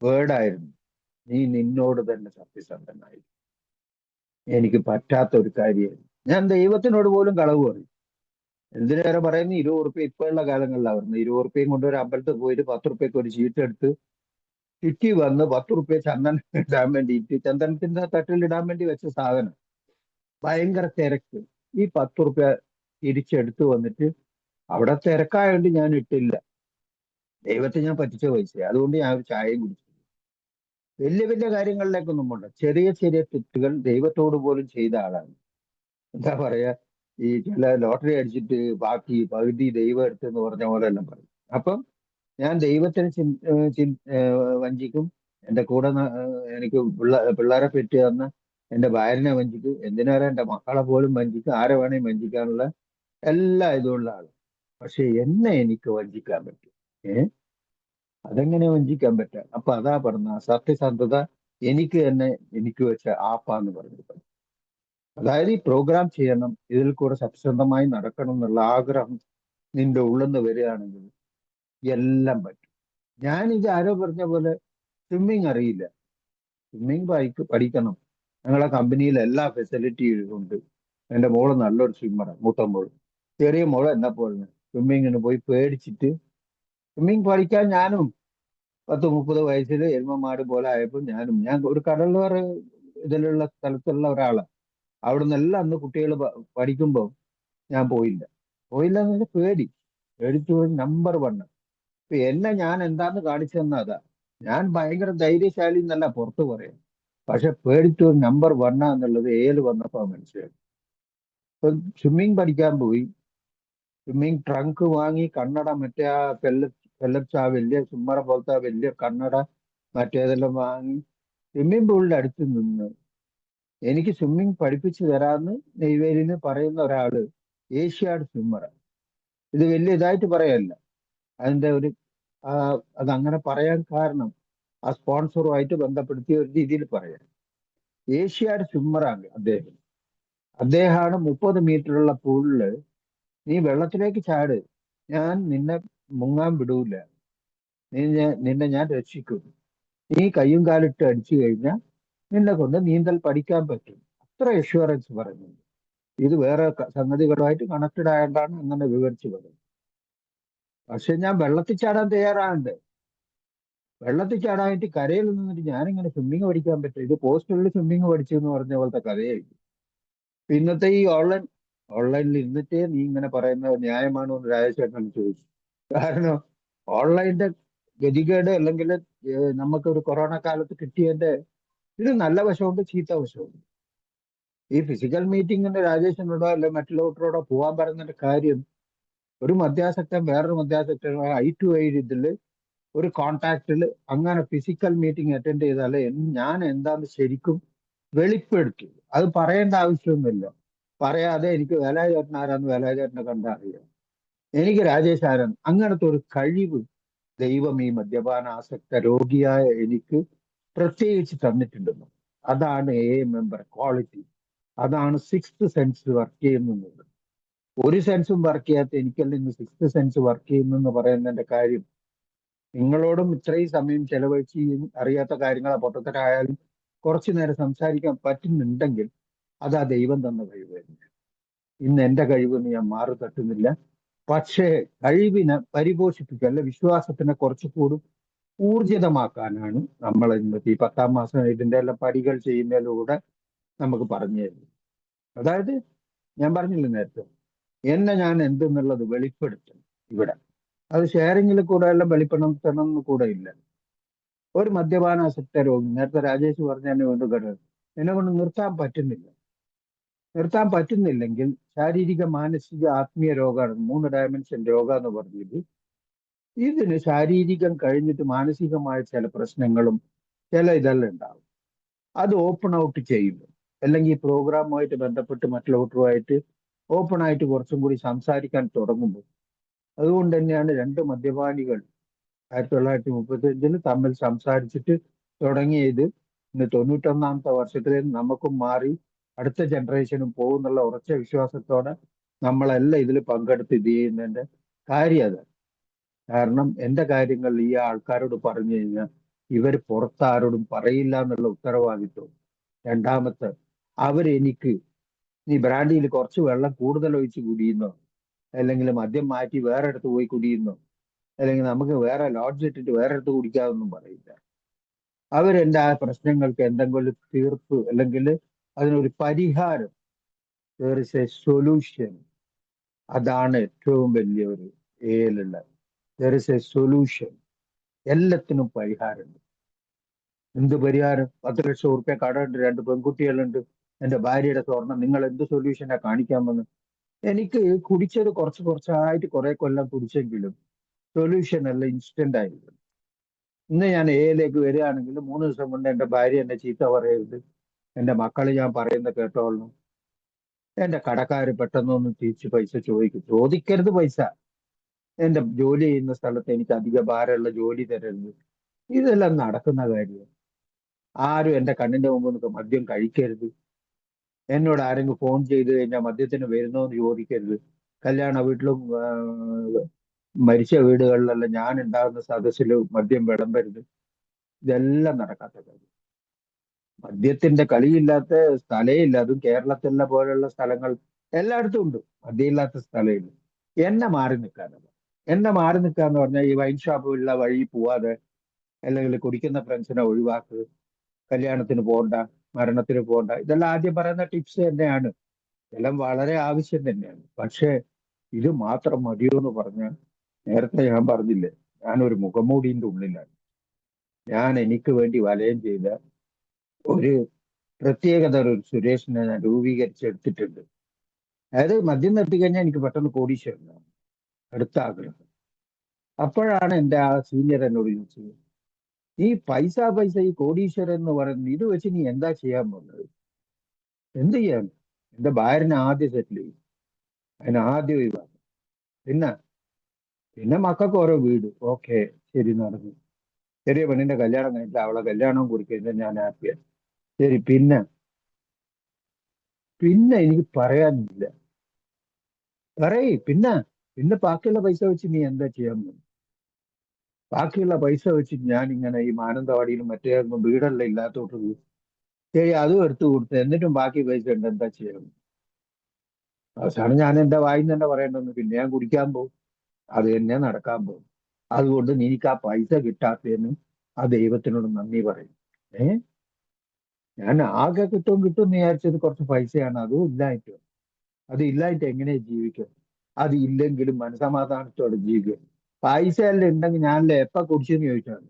വേർഡായിരുന്നു, നീ നിന്നോട് തന്നെ സത്യസന്ധനായി. എനിക്ക് പറ്റാത്ത ഒരു കാര്യമായിരുന്നു. ഞാൻ ദൈവത്തിനോട് പോലും കളവ് പറയും. എന്തിനേറെ പറയുന്നു, 20 ഉറുപ്പ്യ ഇപ്പോഴുള്ള കാലങ്ങളിലാണ് വരുന്നത്. 20 ഉറുപ്പ്യയും കൊണ്ട് ഒരു അമ്പലത്തിൽ പോയിട്ട് 10 ഉറുപ്പ്യക്ക് ഒരു ചീട്ട് എടുത്ത് ചുറ്റി വന്ന് 10 ഉറുപ്പ്യ ചന്ദനം ഇടാൻ വേണ്ടിയിട്ട്, ചന്ദനത്തിന്റെ തട്ടിൽ ഇടാൻ വേണ്ടി വെച്ച സാധനം, ഭയങ്കര തിരക്ക്. ഈ 10 ഉറുപ്പ്യ തിരിച്ചെടുത്ത് വന്നിട്ട്, അവിടെ തിരക്കായോണ്ട് ഞാൻ ഇട്ടില്ല, ദൈവത്തെ ഞാൻ പറ്റിച്ച പൈസ, അതുകൊണ്ട് ഞാൻ ഒരു ചായയും കുടിച്ചു. വലിയ വലിയ കാര്യങ്ങളിലേക്കൊന്നും പോണ്ട, ചെറിയ ചെറിയ തെറ്റുകൾ ദൈവത്തോട് പോലും ചെയ്ത ആളാണ്. എന്താ പറയാ, ഈ ചില ലോട്ടറി അടിച്ചിട്ട് ബാക്കി പകുതി ദൈവം എടുത്തെന്ന് പറഞ്ഞ പോലെ എല്ലാം പറയും. അപ്പം ഞാൻ ദൈവത്തിന് വഞ്ചിക്കും, എന്റെ കൂടെ എനിക്ക് പിള്ളേരെ പെറ്റ് തന്ന എന്റെ ഭാര്യനെ വഞ്ചിക്കും, എന്തിനേറെ എന്റെ മക്കളെ പോലും വഞ്ചിക്കും, ആരെ വേണേലും വഞ്ചിക്കാനുള്ള എല്ലാ ഇതുമുള്ള ആള്. പക്ഷെ എന്നെ എനിക്ക് വഞ്ചിക്കാൻ പറ്റും. അതെങ്ങനെ വഞ്ചിക്കാൻ പറ്റാം? അപ്പൊ അതാ പറഞ്ഞ സത്യസന്ധത എനിക്ക് തന്നെ എനിക്ക് വെച്ച ആപ്പാന്ന് പറഞ്ഞിട്ടുണ്ട്. അതായത് ഈ പ്രോഗ്രാം ചെയ്യണം, ഇതിൽ കൂടെ സത്യസന്ധമായി നടക്കണം എന്നുള്ള ആഗ്രഹം നിന്റെ ഉള്ളിന്ന് വരികയാണെങ്കിൽ എല്ലാം പറ്റും. ഞാൻ ഇത് ആരോ പറഞ്ഞ പോലെ സ്വിമ്മിങ് അറിയില്ല, സ്വിമ്മിങ് പഠിക്കണം. ഞങ്ങളെ കമ്പനിയിൽ എല്ലാ ഫെസിലിറ്റിയും ഉണ്ട്. എൻ്റെ മോള് നല്ലൊരു സ്വിമ്മറാണ്, മൂത്ത മോള്. ചെറിയ മോള് എന്നെ പോലെ സ്വിമ്മിങ്ങിന് പോയി പേടിച്ചിട്ട് സ്വിമ്മിങ് പഠിക്കാൻ ഞാനും 10-30 വയസ്സിൽ എരുമമാട് പോലെ ആയപ്പോൾ ഞാൻ ഒരു കടലോര ഇതിലുള്ള സ്ഥലത്തുള്ള ഒരാളാണ്. അവിടുന്ന് എല്ലാം അന്ന് കുട്ടികൾ പഠിക്കുമ്പോൾ ഞാൻ പോയില്ല എന്ന് വെച്ചാൽ പേടിച്ചു പോയി. നമ്പർ 1. ഇപ്പൊ ഞാൻ എന്താന്ന് കാണിച്ചു തന്ന അതാ. ഞാൻ ഭയങ്കര ധൈര്യശാലി എന്നല്ല പുറത്ത് പറയാം, പക്ഷെ പേടിച്ചു നമ്പർ 1 എന്നുള്ളത് വന്നപ്പോ മനസ്സിലായി. ഇപ്പൊ സ്വിമ്മിങ് പഠിക്കാൻ പോയി. സ്വിമ്മിങ് ട്രങ്ക് വാങ്ങി, കണ്ണട, മറ്റേ ആ പെല്ലറ്റ്സ്, ആ വലിയ സ്വിമ്മറെ പോലത്തെ ആ വലിയ കണ്ണട, മറ്റേതെല്ലാം വാങ്ങി സ്വിമ്മിംഗ് പൂളിന്റെ അടുത്ത് നിന്ന് എനിക്ക് സ്വിമ്മിങ് പഠിപ്പിച്ചു തരാമെന്ന് നെയ്വേലിന്ന് പറയുന്ന ഒരാള് ഏഷ്യാഡ് സ്വിമ്മറാണ്. ഇത് വലിയ ഇതായിട്ട് പറയല്ല. അതിന്റെ ഒരു അതങ്ങനെ പറയാൻ കാരണം ആ സ്പോൺസറുമായിട്ട് ബന്ധപ്പെടുത്തിയ ഒരു രീതിയിൽ പറയാം. ഏഷ്യാഡ് സ്വിമ്മറാണ് അദ്ദേഹം. അദ്ദേഹമാണ് 30 മീറ്ററുള്ള പൂളില് നീ വെള്ളത്തിലേക്ക് ചാട്, ഞാൻ നിന്നെ മുങ്ങാൻ വിടൂല, നിന്നെ ഞാൻ രക്ഷിക്കും, നീ കയ്യും കാലിട്ട് അടിച്ചു കഴിഞ്ഞാൽ നിന്നെ കൊണ്ട് നീന്തൽ പഠിക്കാൻ പറ്റും. അത്ര എഷ്യൂറൻസ് പറയുന്നുണ്ട്. ഇത് വേറെ സംഗതികളുമായിട്ട് കണക്റ്റഡ് ആയതുകൊണ്ടാണ് അങ്ങനെ വിവരിച്ചു പറയുന്നത്. പക്ഷെ ഞാൻ വെള്ളത്തിൽ ചാടാൻ തയ്യാറാണ്ട്. വെള്ളത്തിൽ ചാടാനായിട്ട് കരയിൽ നിന്നിട്ട് ഞാനിങ്ങനെ സ്വിമ്മിങ് പഠിക്കാൻ പറ്റും? ഇത് പോസ്റ്റലിൽ സ്വിമ്മിങ് പഠിച്ചു എന്ന് പറഞ്ഞ പോലത്തെ കഥയായിരിക്കും. ഇന്നത്തെ ഈ ഓൺലൈനിൽ ഇരുന്നിട്ടേ നീ ഇങ്ങനെ പറയുന്നത് ന്യായമാണോ എന്ന് രാജേഷേട്ടൻ ചോദിച്ചു. കാരണം ഓൺലൈനിന്റെ ഗതികേട്, അല്ലെങ്കിൽ നമുക്കൊരു കൊറോണ കാലത്ത് കിട്ടിയതിന്റെ ഇത് നല്ല വശമുണ്ട്, ചീത്ത വശമുണ്ട്. ഈ ഫിസിക്കൽ മീറ്റിങ്ങിന് രാജേഷിനോടോ അല്ലെ മറ്റുള്ളവരോടോ പോകാൻ പറയുന്നതിന്റെ കാര്യം, ഒരു മദ്യാസക്തൻ വേറൊരു മദ്യാസക്തനുമായി ഐ ടു ഐ ഇതില് ഒരു കോണ്ടാക്റ്റിൽ അങ്ങനെ ഫിസിക്കൽ മീറ്റിംഗ് അറ്റൻഡ് ചെയ്താലേ ഞാൻ എന്താന്ന് ശരിക്കും വെളിപ്പെടുത്തും. അത് പറയേണ്ട ആവശ്യമൊന്നുമില്ല. പറയാതെ എനിക്ക് വേലാചേട്ടൻ ആരാന്ന് വേലാചേട്ടനെ കണ്ടാൽ അറിയാം, എനിക്ക് രാജേഷ് ആരാന്ന്. അങ്ങനത്തെ ഒരു കഴിവ് ദൈവം ഈ മദ്യപാന ആസക്ത രോഗിയായ എനിക്ക് പ്രത്യേകിച്ച് തന്നിട്ടുണ്ടെന്ന്. അതാണ് മെമ്പർ ക്വാളിറ്റി. അതാണ് 6th സെൻസ് വർക്ക് ചെയ്യുന്നത്. ഒരു സെൻസും വർക്ക് ചെയ്യാത്ത എനിക്കല്ല ഇന്ന് 6th സെൻസ് വർക്ക് ചെയ്യുന്നു എന്ന് പറയുന്നതിന്റെ കാര്യം. നിങ്ങളോടും ഇത്രയും സമയം ചെലവഴിച്ച് അറിയാത്ത കാര്യങ്ങളെ പൊട്ടത്തരായാലും കുറച്ചു നേരം സംസാരിക്കാൻ പറ്റുന്നുണ്ടെങ്കിൽ അത് ആ ദൈവം തന്ന കഴിവ് തന്നെ. ഇന്ന് എന്റെ കഴിവെന്ന് ഞാൻ മാറി തട്ടുന്നില്ല. പക്ഷേ കഴിവിനെ പരിപോഷിപ്പിക്കുക, അല്ലെ വിശ്വാസത്തിനെ കുറച്ചുകൂടി ഊർജിതമാക്കാനാണ് നമ്മൾ ഇന്നത്തെ ഈ 10-ാം മാസം ഇതിന്റെ എല്ലാം പടികൾ ചെയ്യുന്നതിലൂടെ നമുക്ക് പറഞ്ഞു തരുന്നത്. അതായത് ഞാൻ പറഞ്ഞില്ല നേരത്തെ, ഞാൻ എന്തെന്നുള്ളത് വെളിപ്പെടുത്തണം ഇവിടെ. അത് ഷെയറിങ്ങിൽ കൂടെ എല്ലാം വെളിപ്പെടുത്തണം എന്ന് കൂടെ ഇല്ല. ഒരു മദ്യപാനാസക്ത രോഗി, നേരത്തെ രാജേഷ് പറഞ്ഞതിന് വേണ്ടി ഘടകം, എന്നെ കൊണ്ട് നിർത്താൻ പറ്റുന്നില്ലെങ്കിൽ ശാരീരിക, മാനസിക, ആത്മീയ രോഗമാണ് 3 ഡയമെൻഷൻ രോഗം എന്ന് പറഞ്ഞത്. ഇതിന് ശാരീരികം കഴിഞ്ഞിട്ട് മാനസികമായ ചില പ്രശ്നങ്ങളും ചില ഇതെല്ലാം ഉണ്ടാവും. അത് ഓപ്പൺ ഔട്ട് ചെയ്യുന്നു, അല്ലെങ്കിൽ ഈ പ്രോഗ്രാമുമായിട്ട് ബന്ധപ്പെട്ട് മറ്റുള്ളവരുമായിട്ട് ഓപ്പൺ ആയിട്ട് കുറച്ചും കൂടി സംസാരിക്കാൻ തുടങ്ങുമ്പോൾ. അതുകൊണ്ട് തന്നെയാണ് 2 മദ്യപാനികൾ 1935 തമ്മിൽ സംസാരിച്ചിട്ട് തുടങ്ങിയത്. ഇന്ന് 91-ാമത്തെ വർഷത്തിൽ നമുക്കും മാറി അടുത്ത ജനറേഷനും പോകുന്നുള്ള ഉറച്ച വിശ്വാസത്തോടെ നമ്മളെല്ലാം ഇതിൽ പങ്കെടുത്ത് ഇത് ചെയ്യുന്നതിന്റെ കാര്യം അതാണ്. കാരണം എൻ്റെ കാര്യങ്ങൾ ഈ ആൾക്കാരോട് പറഞ്ഞു കഴിഞ്ഞാൽ ഇവർ പുറത്താരോടും പറയില്ല എന്നുള്ള ഉത്തരവാദിത്വം. രണ്ടാമത്തെ, അവരെനിക്ക് നീ ബ്രാൻഡിയിൽ കുറച്ച് വെള്ളം കൂടുതൽ ഒഴിച്ച് കുടിയുന്നോ, അല്ലെങ്കിൽ മദ്യം മാറ്റി വേറെ അടുത്ത് പോയി കുടിയുന്നോ, അല്ലെങ്കിൽ നമുക്ക് വേറെ ലോഡ്ജ് ഇട്ടിട്ട് വേറെ അടുത്ത് കുടിക്കാതൊന്നും പറയില്ല. അവരെന്റെ ആ പ്രശ്നങ്ങൾക്ക് എന്തെങ്കിലും തീർപ്പ്, അല്ലെങ്കിൽ അതിനൊരു പരിഹാരം, സൊല്യൂഷൻ. അതാണ് ഏറ്റവും വലിയ ഒരു ഏലുള്ള സൊല്യൂഷൻ. എല്ലാത്തിനും പരിഹാരമുണ്ട്. എന്ത് പരിഹാരം? 10 ലക്ഷം ഉറുപ്പ്യ കടമുണ്ട്, 2 പെൺകുട്ടികളുണ്ട്, എന്റെ ഭാര്യയുടെ സ്വർണം, നിങ്ങൾ എന്ത് സൊല്യൂഷനാ കാണിക്കാൻ വന്ന്? എനിക്ക് കുടിച്ചത് കുറച്ചായിട്ട് കുറെ കൊല്ലം കുടിച്ചെങ്കിലും സൊല്യൂഷൻ അല്ല ഇൻസ്റ്റന്റ് ആയിരുന്നു. ഇന്ന് ഞാൻ എയിലേക്ക് വരികയാണെങ്കിൽ 3 ദിവസം കൊണ്ട് എന്റെ ഭാര്യ എന്നെ ചീത്ത പറയരുത്, എന്റെ മക്കള് ഞാൻ പറയുന്ന കേട്ടോളണം, എന്റെ കടക്കാര് പെട്ടെന്നൊന്നും തിരിച്ച് പൈസ ചോദിക്കരുത് പൈസ, എന്റെ ജോലി ചെയ്യുന്ന സ്ഥലത്ത് എനിക്ക് അധിക ഭാരമുള്ള ജോലി തരരുത്. ഇതെല്ലാം നടക്കുന്ന കാര്യം. ആരും എന്റെ കണ്ണിന്റെ മുമ്പ് നിൽക്കുക മദ്യം കഴിക്കരുത്. എന്നോട് ആരെങ്കിലും ഫോൺ ചെയ്ത് കഴിഞ്ഞാൽ മദ്യത്തിന് വരുന്നോ എന്ന് ചോദിക്കരുത്. കല്യാണ വീട്ടിലും മരിച്ച വീടുകളിലെല്ലാം ഞാൻ ഉണ്ടാകുന്ന സദസ്സിൽ മദ്യം വിളമ്പരുത്. ഇതെല്ലാം നടക്കാത്ത കാര്യം. മദ്യത്തിന്റെ കളിയില്ലാത്ത സ്ഥലേ ഇല്ല. അതും കേരളത്തിലെ പോലുള്ള സ്ഥലങ്ങൾ എല്ലായിടത്തും ഉണ്ട്. മദ്യമില്ലാത്ത സ്ഥലമില്ല. എന്നെ മാറി നിൽക്കാനല്ല. എന്നെ മാറി നിൽക്കാന്ന് പറഞ്ഞാൽ ഈ വൈൻ ഷോപ്പുള്ള വഴി പോവാതെ, അല്ലെങ്കിൽ കുടിക്കുന്ന ഫ്രണ്ട്സിനെ ഒഴിവാക്കുക, കല്യാണത്തിന് പോകണ്ട, മരണത്തിന് പോകണ്ട, ഇതെല്ലാം ആദ്യം പറയുന്ന ടിപ്സ് തന്നെയാണ്. ഇതെല്ലാം വളരെ ആവശ്യം തന്നെയാണ്. പക്ഷേ ഇത് മാത്രം മതിയോ എന്ന് പറഞ്ഞാൽ, നേരത്തെ ഞാൻ പറഞ്ഞില്ലേ, ഞാനൊരു മുഖംമൂടിന്റെ ഉള്ളിലാണ്. ഞാൻ എനിക്ക് വേണ്ടി വലയം ചെയ്ത ഒരു പ്രത്യേകത ഒരു സുരേഷിനെ ഞാൻ രൂപീകരിച്ചെടുത്തിട്ടുണ്ട്. അതായത് മദ്യം നിർത്തി കഴിഞ്ഞാൽ എനിക്ക് പെട്ടെന്ന് കോടീശ്വരനാണ് അടുത്ത ആഗ്രഹം. അപ്പോഴാണ് എൻ്റെ ആ സീനിയർ എന്നോട് ചോദിച്ചത്, ഈ പൈസ പൈസ ഈ കോടീശ്വരൻ എന്ന് പറയുന്നത് ഇത് വെച്ച് നീ എന്താ ചെയ്യാൻ പോകുന്നത്? എന്ത് ചെയ്യാൻ? എന്റെ ഭാര്യനെ ആദ്യം സെറ്റിൽ ചെയ്യും, അതിന് ആദ്യം ഒഴിവാക്കും. പിന്നെ പിന്നെ മക്കൾക്ക് ഓരോ വീട്, ഓക്കെ, ശരി, നടന്നു. ചെറിയ പെണ്ണിന്റെ കല്യാണം കഴിഞ്ഞിട്ട് അവളെ കല്യാണവും കുറിക്കഴിഞ്ഞാൽ ഞാൻ ഹാപ്പിയാണ്. ശരി, പിന്നെ പിന്നെ എനിക്ക് പറയാനില്ല. പറയ് പിന്നെ. പിന്നെ ബാക്കിയുള്ള പൈസ വെച്ച് നീ എന്താ ചെയ്യാൻ പോകുന്നത്? ബാക്കിയുള്ള പൈസ വെച്ച് ഞാൻ ഇങ്ങനെ ഈ മാനന്തവാടിയിലും മറ്റേ വീടെല്ലാം ഇല്ലാത്തോട്ട് ശരി അതും എടുത്തു കൊടുത്ത്, എന്നിട്ടും ബാക്കി പൈസ ഉണ്ട്, എന്താ ചെയ്യാൻ? അവസാനം ഞാൻ എന്റെ വായിന്ന് തന്നെ പറയേണ്ടത്, പിന്നെ ഞാൻ കുടിക്കാൻ പോകും. അത് തന്നെ നടക്കാൻ പോകും. അതുകൊണ്ട് എനിക്ക് ആ പൈസ കിട്ടാത്തതിന് ആ ദൈവത്തിനോട് നന്ദി പറയും. ഏ ഞാൻ ആകെ കിട്ടും കിട്ടും എന്ന് വിചാരിച്ചത് കുറച്ച് പൈസയാണ്. അതും ഇല്ലായിട്ട്. അത് ഇല്ലായിട്ട് എങ്ങനെ ജീവിക്കും? അത് ഇല്ലെങ്കിലും മനസമാധാനത്തോടെ ജീവിക്കും. പൈസ എല്ലാം ഉണ്ടെങ്കിൽ ഞാനല്ലേ എപ്പ കുടിച്ചെന്ന് ചോദിച്ചാൽ,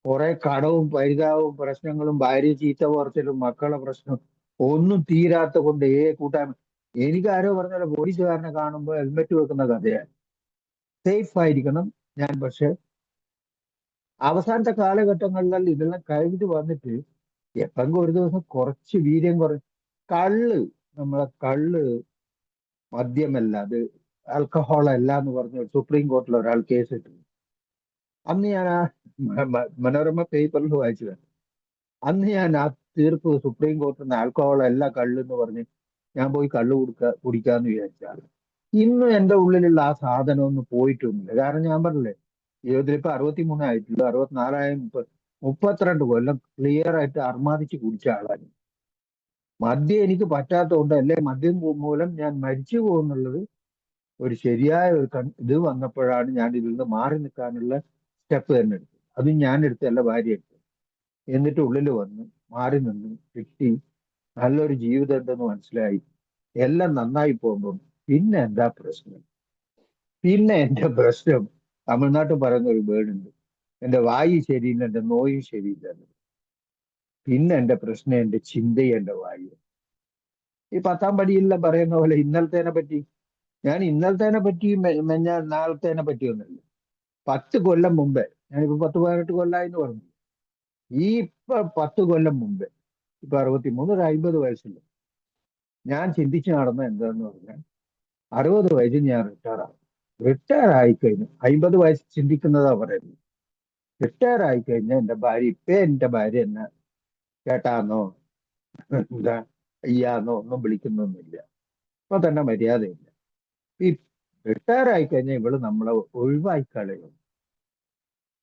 കുറെ കടവും പരിതാപവും പ്രശ്നങ്ങളും ഭാര്യ ചീത്ത പറച്ചിലും മക്കളെ പ്രശ്നം ഒന്നും തീരാത്ത കൊണ്ട് കൂട്ടാൻ. എനിക്ക് ആരോ പറഞ്ഞാൽ പോലീസുകാരനെ കാണുമ്പോൾ ഹെൽമെറ്റ് വെക്കുന്ന കഥയാണ്. സേഫ് ആയിരിക്കണം ഞാൻ. പക്ഷെ അവസാനത്തെ കാലഘട്ടങ്ങളിലെല്ലാം ഇതെല്ലാം കഴിഞ്ഞിട്ട് വന്നിട്ട് എപ്പെങ്കിലും ഒരു ദിവസം കുറച്ച് വീര്യം കള്ള്, നമ്മളെ കള്ള് മദ്യമല്ല, അത് ആൽക്കഹോൾ അല്ല എന്ന് പറഞ്ഞ് സുപ്രീം കോർട്ടിൽ ഒരാൾ കേസ് ഇട്ടു. അന്ന് ഞാൻ ആ മനോരമ പേപ്പറിൽ വായിച്ചതാണ്. അന്ന് ഞാൻ ആ തീർപ്പ് സുപ്രീം കോർട്ടിൽ നിന്ന് ആൽക്കഹോൾ അല്ല കള്ള് എന്ന് പറഞ്ഞ് ഞാൻ പോയി കള്ള് കുടിക്കാന്ന് വിചാരിച്ചാണ്. ഇന്നും എന്റെ ഉള്ളിലുള്ള ആ സാധനം ഒന്നും പോയിട്ടൊന്നുമില്ല. കാരണം ഞാൻ പറഞ്ഞില്ലേ, ജീവിതത്തിൽ ഇപ്പൊ 63 ആയിട്ടുള്ളൂ. 64 32 കൊല്ലം ക്ലിയർ ആയിട്ട് അർമാദിച്ച് കുടിച്ച ആളാണ്. മദ്യം എനിക്ക് പറ്റാത്തതുകൊണ്ട്, അല്ലെ മദ്യം മൂലം ഞാൻ മരിച്ചു പോകുന്നുള്ളത് ഒരു ശരിയായ ഒരു ഇത് വന്നപ്പോഴാണ് ഞാൻ ഇതിൽ നിന്ന് മാറി നിൽക്കാനുള്ള സ്റ്റെപ്പ് തന്നെ എടുത്തത്. അതും ഞാൻ എടുത്തല്ല, ഭാര്യ എടുത്തത്. എന്നിട്ട് ഉള്ളിൽ വന്ന് മാറി നിന്ന് കിട്ടി, നല്ലൊരു ജീവിതം ഉണ്ടെന്ന് മനസ്സിലായി. എല്ലാം നന്നായി പോകുമ്പം പിന്നെ എന്താ പ്രശ്നം? പിന്നെ എന്റെ പ്രശ്നം, തമിഴ്നാട്ടിൽ പറയുന്ന ഒരു വേർഡുണ്ട്, എന്റെ വായു ശരിയില്ല, എന്റെ നോയും ശരിയില്ല. പിന്നെ എന്റെ പ്രശ്നം എന്റെ ചിന്തയും എന്റെ വായു. ഈ 10-ാം പടിയെല്ലാം പറയുന്ന പോലെ ഇന്നലത്തേനെ പറ്റി, ഞാൻ ഇന്നലത്തേനെ പറ്റി നാളത്തേനെ പറ്റിയൊന്നുമില്ല. 10 കൊല്ലം മുമ്പേ, ഞാനിപ്പോ 10-18 കൊല്ലമായി എന്ന് പറഞ്ഞു. ഈ ഇപ്പൊ 10 കൊല്ലം മുമ്പേ, ഇപ്പൊ 63, ഒരു 50 വയസ്സില്ല, ഞാൻ ചിന്തിച്ചു നടന്ന എന്താന്ന് പറഞ്ഞാൽ, 60 വയസ്സിൽ ഞാൻ റിട്ടയർ ആവും. റിട്ടയർ ആയിക്കഴിഞ്ഞു 50 വയസ്സ് ചിന്തിക്കുന്നതാ പറയുന്നത്. റിട്ടയർ ആയിക്കഴിഞ്ഞാൽ എന്റെ ഭാര്യ എന്നെ ചേട്ടാന്നോ എന്താ അയ്യാന്നോ ഒന്നും വിളിക്കുന്നൊന്നുമില്ല. ഇപ്പൊ തന്നെ മര്യാദയില്ല. ഈ റിട്ടയർ ആയിക്കഴിഞ്ഞാൽ ഇവള് നമ്മളെ ഒഴിവായി കളയും.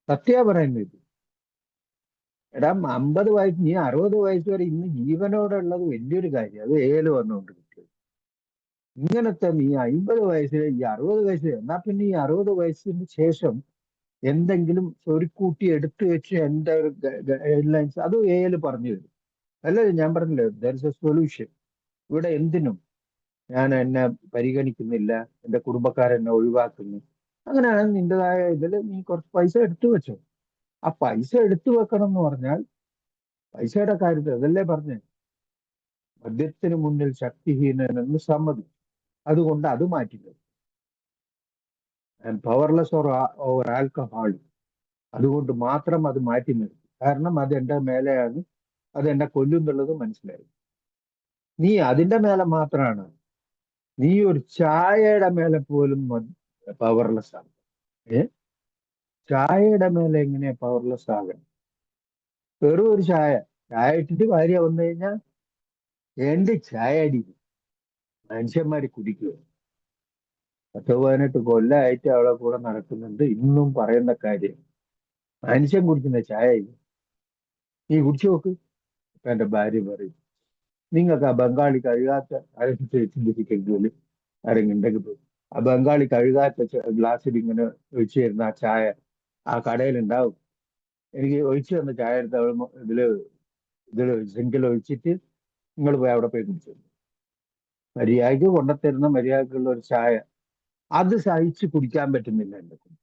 സത്യാ പറയുന്നത്. എടാ, 50 വയസ്സ്, നീ 60 വയസ്സ് വരെ ഇന്ന് ജീവനോടുള്ളത് വലിയൊരു കാര്യം. അത് ഏല് വന്നുകൊണ്ട് കിട്ടിയത്. ഇങ്ങനത്തെ നീ 50 വയസ്സിൽ ഈ 60 വയസ്സിൽ, എന്നാ പിന്നെ ഈ 60 വയസ്സിന് ശേഷം എന്തെങ്കിലും ഒരു കൂട്ടി എടുത്തു വെച്ച് എന്റെ ഒരു ഗൈഡ് ലൈൻസ് അത് ഏല് പറഞ്ഞു തരും. അല്ല, ഞാൻ പറഞ്ഞില്ലേ, ദർ ഇസ് എ സൊല്യൂഷൻ. ഇവിടെ എന്തിനും ഞാൻ എന്നെ പരിഗണിക്കുന്നില്ല, എന്റെ കുടുംബക്കാരെന്നെ ഒഴിവാക്കുന്നു. അങ്ങനെയാണ് നിന്റേതായ ഇതിൽ നീ കുറച്ച് പൈസ എടുത്തു വെച്ചോ. ആ പൈസ എടുത്തു വെക്കണം എന്ന് പറഞ്ഞാൽ പൈസയുടെ കാര്യത്തിൽ അതല്ലേ പറഞ്ഞേ, മദ്യത്തിന് മുന്നിൽ ശക്തിഹീനനെന്ന് സമ്മതിച്ചു. അതുകൊണ്ട് അത് മാറ്റില്ല. And powerless over alcohol. അതുകൊണ്ട് മാത്രം അത് മാറ്റി നിർത്തി. കാരണം അത് എന്റെ മേലെയാണ്, അത് എന്നെ കൊല്ലുന്നുള്ളത് മനസ്സിലായി. നീ അതിന്റെ മേലെ മാത്രമാണ്, നീ ഒരു ചായയുടെ മേലെ പോലും പവർലെസ് ആണ്. ഏ ചായയുടെ മേലെ എങ്ങനെയാ പവർലെസ് ആകുന്നത്? വെറും ഒരു ചായ, ചായ ഇട്ടിട്ട് ഭാര്യ വന്നു കഴിഞ്ഞാൽ എന്ത് ചായ അടി മനുഷ്യന്മാര് കുടിക്കുക. 10-18 കൊല്ലമായിട്ട് അവളെ കൂടെ നടക്കുന്നുണ്ട്. ഇന്നും പറയുന്ന കാര്യം, മനുഷ്യൻ കുടിക്കുന്ന ചായ നീ കുടിച്ചു നോക്ക്. അപ്പൊ എന്റെ ഭാര്യ പറയും, നിങ്ങൾക്ക് ആ ബംഗാളി കഴുകാത്ത ആരെങ്കിലും ചിന്തിപ്പിക്കെങ്കിൽ ആരെങ്കിലും ഉണ്ടെങ്കിൽ പോയി ആ ബംഗാളി കഴുകാത്ത ഗ്ലാസ്സിൽ ഇങ്ങനെ ഒഴിച്ചു തരുന്ന ആ ചായ ആ കടയിലുണ്ടാവും. എനിക്ക് ഒഴിച്ചു തന്ന ചായ എടുത്ത് ഇതില് ഇതില് സിങ്കിൽ ഒഴിച്ചിട്ട് നിങ്ങൾ പോയി അവിടെ പോയി കുടിച്ചു. മര്യാദയ്ക്ക് കൊണ്ടുത്തരുന്ന മര്യാദക്കുള്ള ഒരു ചായ അത് സഹിച്ച് കുടിക്കാൻ പറ്റുന്നില്ല എന്റെ കൊണ്ട്.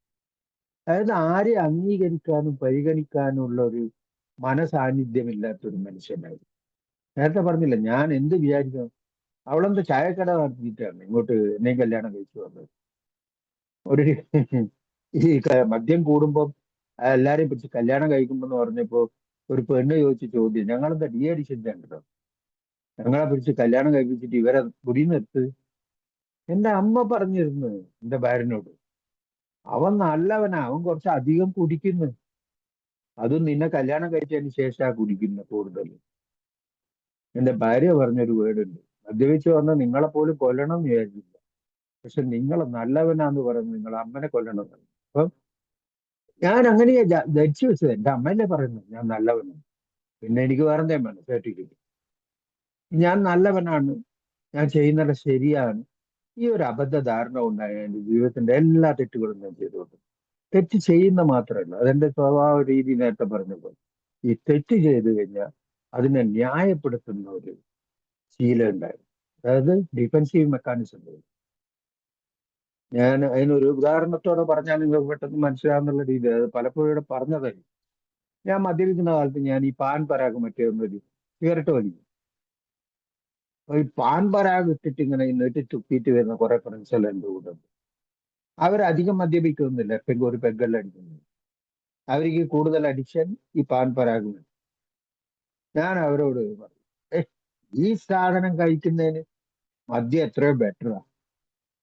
അതായത് ആരെ അംഗീകരിക്കാനും പരിഗണിക്കാനും ഉള്ള ഒരു മനസാന്നിധ്യമില്ലാത്ത ഒരു മനുഷ്യനായിരുന്നു. നേരത്തെ പറഞ്ഞില്ല, ഞാൻ എന്ത് വിചാരിക്കണം, അവളെന്താ ചായക്കട നടത്തിയിട്ടാണ് ഇങ്ങോട്ട് എന്നെ കല്യാണം കഴിച്ചു വന്നത്. ഒരു ഈ മദ്യം കൂടുമ്പോൾ എല്ലാരെയും പിടിച്ച് കല്യാണം കഴിക്കുമ്പോ എന്ന് പറഞ്ഞപ്പോ ഒരു പെണ്ണ് ചോദിച്ച ചോദ്യം, ഞങ്ങളെന്താ ഡി അഡിഷൻ ഉണ്ടോ, ഞങ്ങളെ പിടിച്ച് കല്യാണം കഴിപ്പിച്ചിട്ട് ഇവരെ കുടി നിർത്ത്. എന്റെ അമ്മ പറഞ്ഞിരുന്നു എന്റെ ഭാര്യനോട്, അവൻ നല്ലവനാ, അവൻ കുറച്ച് അധികം കുടിക്കുന്നു, അതും നിന്നെ കല്യാണം കഴിച്ചതിന് ശേഷമാണ് കുടിക്കുന്നത് കൂടുതൽ. എന്റെ ഭാര്യ പറഞ്ഞൊരു വേർഡുണ്ട്, മദ്യപിച്ച് വന്നാൽ നിങ്ങളെ പോലും കൊല്ലണം എന്ന് വിചാരിച്ചില്ല, പക്ഷെ നിങ്ങൾ നല്ലവനാന്ന് പറഞ്ഞ് നിങ്ങൾ അമ്മനെ കൊല്ലണം. അപ്പൊ ഞാൻ അങ്ങനെയാ ധരിച്ചു വെച്ചത്, എന്റെ അമ്മയല്ലേ പറയുന്നത് ഞാൻ നല്ലവനാണ്, പിന്നെ എനിക്ക് വേറെ എന്തെങ്കിലും വേണം സർട്ടിഫിക്കറ്റ്, ഞാൻ നല്ലവനാണ്, ഞാൻ ചെയ്യുന്നത് ശരിയാണ്. ഈ ഒരു അബദ്ധ ധാരണ ഉണ്ടായ എന്റെ ജീവിതത്തിന്റെ എല്ലാ തെറ്റുകളും ഞാൻ ചെയ്തുകൊണ്ട്, തെറ്റ് ചെയ്യുന്ന മാത്രമല്ല അതെന്റെ സ്വഭാവ രീതി, നേരത്തെ പറഞ്ഞ പോലെ ഈ തെറ്റ് ചെയ്തു കഴിഞ്ഞാൽ അതിനെ ന്യായപ്പെടുത്തുന്ന ഒരു ശീലം ഉണ്ടായിരുന്നു. അതായത് ഡിഫെൻസീവ് മെക്കാനിസം. ഞാൻ അതിനൊരു ഉദാഹരണത്തോടെ പറഞ്ഞാൽ നിങ്ങൾക്ക് പെട്ടെന്ന് മനസ്സിലാവുന്നുള്ള രീതി, അത് പലപ്പോഴും ഇവിടെ പറഞ്ഞതായി. ഞാൻ മദ്യപിക്കുന്ന കാലത്ത് ഞാൻ ഈ പാൻ പരാഗ് മറ്റേ ഒന്നൊരു സിഗരറ്റ് വലിക്കും. അപ്പൊ ഈ പാൻ പരാഗ് ഇട്ടിട്ട് ഇങ്ങനെ നെറ്റി തുപ്പിയിട്ട് വരുന്ന കുറെ ഫ്രണ്ട്സ് എല്ലാം എൻ്റെ കൂടെ ഉണ്ട്. അവരധികം മദ്യപിക്കുന്നില്ല, എപ്പെങ്കിലും ഒരു പെഗ്ഗെല്ലാം അടിക്കുന്നു. അവർക്ക് കൂടുതൽ അഡിക്ഷൻ ഈ പാൻ പരാഗിന്. ഞാൻ അവരോട് പറയും, "ഏ, ഈ സാധനം കഴിക്കുന്നതിന് മദ്യം എത്രയോ ബെറ്ററാ,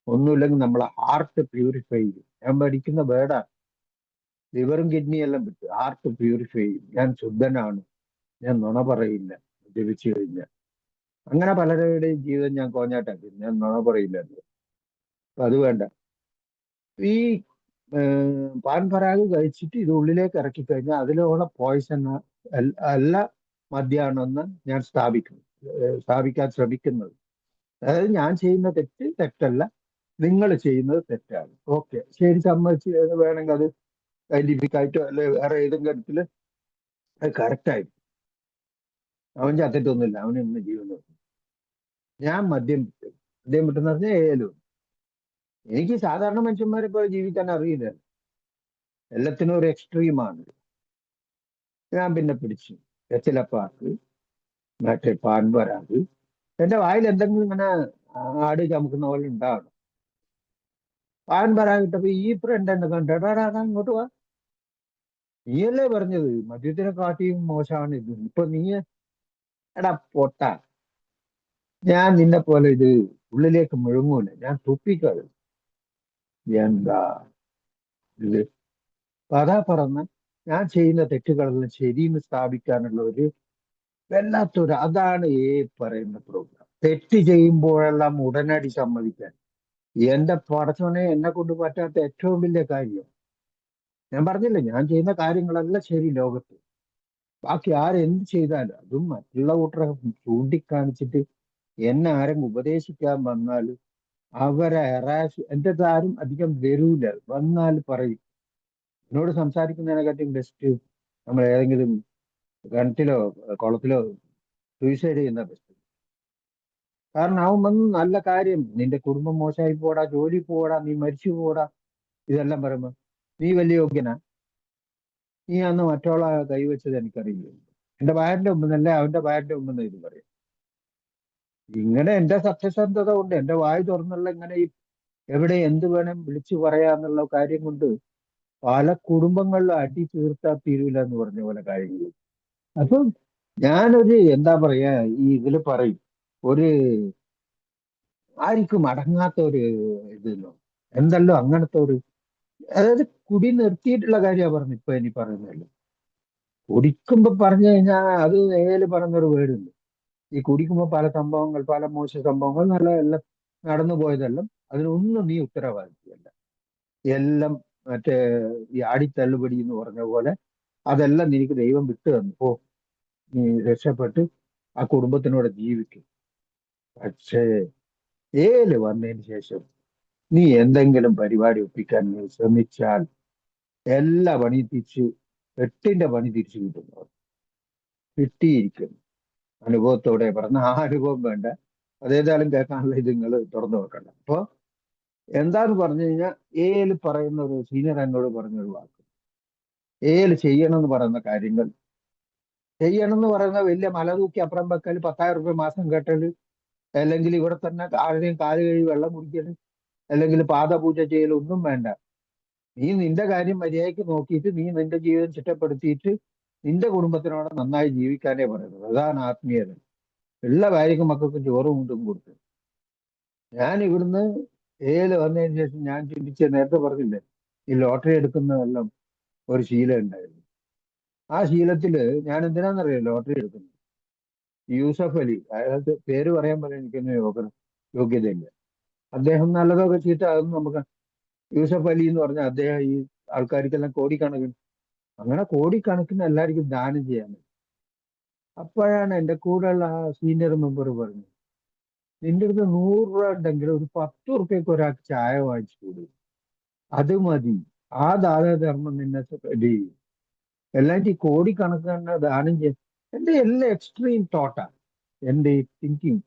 ഒന്നുമില്ലെങ്കിൽ നമ്മളെ ഹാർട്ട് പ്യൂരിഫൈ ചെയ്യും. ഞാൻ പഠിക്കുന്ന വേർഡാ, ലിവറും കിഡ്നിയും എല്ലാം വിട്ട് ഹാർട്ട് പ്യൂരിഫൈ ചെയ്യും. ഞാൻ ശുദ്ധനാണ്, ഞാൻ നുണ പറയില്ല ജപിച്ചു കഴിഞ്ഞാൽ." അങ്ങനെ പലരുടെയും ജീവിതം ഞാൻ കോഞ്ഞാട്ടാക്കി, ഞാൻ നുണ പറയില്ല. അപ്പൊ അത് വേണ്ട. ഈ പാൻ പരാഗ് കഴിച്ചിട്ട് ഇത് ഉള്ളിലേക്ക് ഇറക്കി കഴിഞ്ഞാൽ അതിലുള്ള പോയിസൺ അല്ല മദ്യാണെന്ന് ഞാൻ സ്ഥാപിക്കാൻ ശ്രമിക്കുന്നത്. അതായത് ഞാൻ ചെയ്യുന്ന തെറ്റ് തെറ്റല്ല, നിങ്ങൾ ചെയ്യുന്നത് തെറ്റാണ്. ഓക്കെ, ശരി, സമ്മതിച്ച് വേണമെങ്കിൽ അത് സയന്റിഫിക് ആയിട്ടോ അല്ലെ വേറെ ഏതെങ്കിലും തരത്തില് അത് കറക്റ്റ് ആയി. അവൻ ചത്തിട്ടൊന്നുമില്ല, അവന് ഇന്ന് ജീവൻ. ഞാൻ മദ്യം വിട്ടെന്ന് പറഞ്ഞാൽ ഏലും എനിക്ക് സാധാരണ മനുഷ്യന്മാരെ പോലെ ജീവിക്കാൻ അറിയില്ല, എല്ലാത്തിനും ഒരു എക്സ്ട്രീമാണ്. ഞാൻ പിന്നെ പിടിച്ചു എച്ചിലപ്പാക്ക് മറ്റേ പാൻ പരാഗ്, എന്റെ വായിൽ എന്തെങ്കിലും ഇങ്ങനെ ആട് ചമുക്കുന്ന പോലെ ഉണ്ടാവണം. പാൻ പരാഗ് ഇട്ടപ്പോ ഈ ഫ്രണ്ട് എന്നെ കണ്ടടാ, ഇങ്ങോട്ട് വാ, നീയല്ലേ പറഞ്ഞത് മദ്യത്തിനെ കാട്ടിയും മോശമാണ് ഇത്, ഇപ്പൊ നീ എടാ പൊട്ട, ഞാൻ നിന്നെ പോലെ ഇത് ഉള്ളിലേക്ക് മുഴുങ്ങൂല, ഞാൻ തുപ്പിക്കത് എന്താ ഇത്. അപ്പൊ അതാ പറഞ്ഞ, ഞാൻ ചെയ്യുന്ന തെറ്റുകളെല്ലാം ശരിയെന്ന് സ്ഥാപിക്കാനുള്ള ഒരു വല്ലാത്തൊരു, അതാണ് പറയുന്ന പ്രോഗ്രാം. തെറ്റ് ചെയ്യുമ്പോഴെല്ലാം ഉടനടി സമ്മതിക്കാൻ എന്റെ പടച്ചോനെ എന്നെ കൊണ്ട് പറ്റാത്ത ഏറ്റവും വലിയ കാര്യം. ഞാൻ പറഞ്ഞില്ലേ, ഞാൻ ചെയ്യുന്ന കാര്യങ്ങളെല്ലാം ശരി ലോകത്ത്, ബാക്കി ആരെന്ത് ചെയ്താലും അതും മറ്റുള്ള കൂട്ടരെ ചൂണ്ടിക്കാണിച്ചിട്ട് എന്നെ ആരെങ്കിലും ഉപദേശിക്കാൻ വന്നാൽ അവരെ ഹെറാസ്, എന്റെ അടുത്ത് ആരും അധികം വരൂല, വന്നാൽ പറയും. എന്നോട് സംസാരിക്കുന്നതിനെക്കാട്ടിയും ബെസ്റ്റ് നമ്മൾ ഏതെങ്കിലും കിണറ്റിലോ കുളത്തിലോ സൂയിസൈഡ് ചെയ്യുന്ന ബെസ്റ്റ്. കാരണം അവൻ വന്ന് നല്ല കാര്യം, നിന്റെ കുടുംബം മോശമായി പോടാ, ജോലി പോടാ, നീ മരിച്ചു പോടാ, ഇതെല്ലാം പറയുമ്പോ നീ വലിയ യോഗ്യനാ, നീ അന്ന് മറ്റോളെ കൈവച്ചത് എനിക്കറിയില്ല, എന്റെ ഭാര്യന്റെ മുമ്പെന്നല്ല അവന്റെ ഭാര്യന്റെ മുമ്പെന്ന് ഇത് പറയും. ഇങ്ങനെ എന്റെ സത്യസന്ധത കൊണ്ട് എന്റെ വായ് തുറന്നുള്ള ഇങ്ങനെ ഈ എവിടെ എന്ത് വേണം വിളിച്ചു പറയാന്നുള്ള കാര്യം കൊണ്ട് പല കുടുംബങ്ങളിലും അടി തീർത്താ തീരൂല എന്ന് പറഞ്ഞ പോലെ കാര്യങ്ങൾ. അപ്പം ഞാനൊരു എന്താ പറയാ, ഈ ഇതില് പറയും, ഒരു ആർക്കും അടങ്ങാത്ത ഒരു ഇതല്ലോ, എന്തല്ലോ അങ്ങനത്തെ ഒരു, അതായത് കുടി നിർത്തിയിട്ടുള്ള കാര്യമാണ് പറഞ്ഞു ഇപ്പൊ ഇനി പറയുന്നതല്ലോ. കുടിക്കുമ്പോ പറഞ്ഞു കഴിഞ്ഞാൽ അത് നേരെ പറഞ്ഞൊരു വേർഡുണ്ട്, ഈ കുടിക്കുമ്പോ പല സംഭവങ്ങൾ, പല മോശ സംഭവങ്ങൾ, നല്ല എല്ലാം നടന്നു പോയതെല്ലാം അതിനൊന്നും നീ ഉത്തരവാദിത്തമല്ല. എല്ലാം മറ്റേ ഈ ആടിത്തള്ളുപടി എന്ന് പറഞ്ഞ പോലെ അതെല്ലാം നിനക്ക് ദൈവം വിട്ടു തന്നു. ഓ, നീ രക്ഷപ്പെട്ട് ആ കുടുംബത്തിനോട് ജീവിക്കും. പക്ഷേ വന്നതിന് ശേഷം നീ എന്തെങ്കിലും പരിപാടി ഒപ്പിക്കാൻ നീ ശ്രമിച്ചാൽ എല്ലാ പണി തിരിച്ച് 8ന്റെ പണി തിരിച്ചു കിട്ടുന്നു. കിട്ടിയിരിക്കും. അനുഭവത്തോടെ പറഞ്ഞ ആ അനുഭവം വേണ്ട, അതേതായാലും കേൾക്കാനുള്ള ഇത് നിങ്ങൾ തുറന്നു വെക്കണ്ട. അപ്പൊ എന്താന്ന് പറഞ്ഞു കഴിഞ്ഞാൽ പറയുന്ന ഒരു സീനിയർ എന്നോട് പറഞ്ഞൊരു വാക്ക്, ചെയ്യണം എന്ന് പറയുന്ന കാര്യങ്ങൾ, ചെയ്യണം എന്ന് പറയുന്ന വലിയ മല തൂക്കി അപ്പുറം വെക്കൽ, 10,000 റുപ്യ മാസം കെട്ടൽ, അല്ലെങ്കിൽ ഇവിടെ തന്നെ ആരുടെയും കാല് കഴുകി വെള്ളം കുടിക്കൽ, അല്ലെങ്കിൽ പാദപൂജ ചെയ്യൽ ഒന്നും വേണ്ട. നീ നിന്റെ കാര്യം മര്യാദയ്ക്ക് നോക്കിയിട്ട് നീ നിന്റെ ജീവിതം ചിട്ടപ്പെടുത്തിയിട്ട് നിന്റെ കുടുംബത്തിനോട് നന്നായി ജീവിക്കാനേ പറയുന്നത്. അതാണ് ആത്മീയത. ഉള്ള ഭാര്യക്കും മക്കൾക്കും ചോറും കൊണ്ടും കൊടുത്തു. ഞാൻ ഇവിടുന്ന് വന്നതിന് ശേഷം ഞാൻ ചിന്തിച്ച, നേരത്തെ പറഞ്ഞില്ലേ ഈ ലോട്ടറി എടുക്കുന്നതെല്ലാം ഒരു ശീലം ഉണ്ടായിരുന്നു. ആ ശീലത്തില് ഞാൻ എന്തിനാണെന്നറിയാം ലോട്ടറി എടുക്കുന്നത്. യൂസഫ് അലി, അയാൾക്ക് പേര് പറയാൻ പറയാൻ എനിക്കൊന്നും യോഗ്യതയില്ല. അദ്ദേഹം നല്ലതൊക്കെ ചീത്ത അതൊന്നും നമുക്ക്. യൂസഫ് അലി എന്ന് പറഞ്ഞാൽ അദ്ദേഹം ഈ ആൾക്കാർക്കെല്ലാം കോടിക്കണക്കിന്, അങ്ങനെ കോടിക്കണക്കിന് എല്ലാവർക്കും ദാനം ചെയ്യാൻ. അപ്പോഴാണ് എൻ്റെ കൂടെയുള്ള ആ സീനിയർ മെമ്പർ പറഞ്ഞത്, നിന്റെ അടുത്ത് 100 രൂപ ഉണ്ടെങ്കിൽ ഒരു 10 റുപ്യക്ക് ഒരാൾക്ക് ചായ വാങ്ങിച്ചു കൊടുക്കും, അത് മതി. ആ ദാനധർമ്മം നിന്നെ ചെയ്യും. എല്ലാം ഈ കോടിക്കണക്കിന് ദാനം ചെയ്യും. എന്റെ എല്ലാം എക്സ്ട്രീം തോട്ടാണ് എന്റെ ഈ തിങ്കിങ്.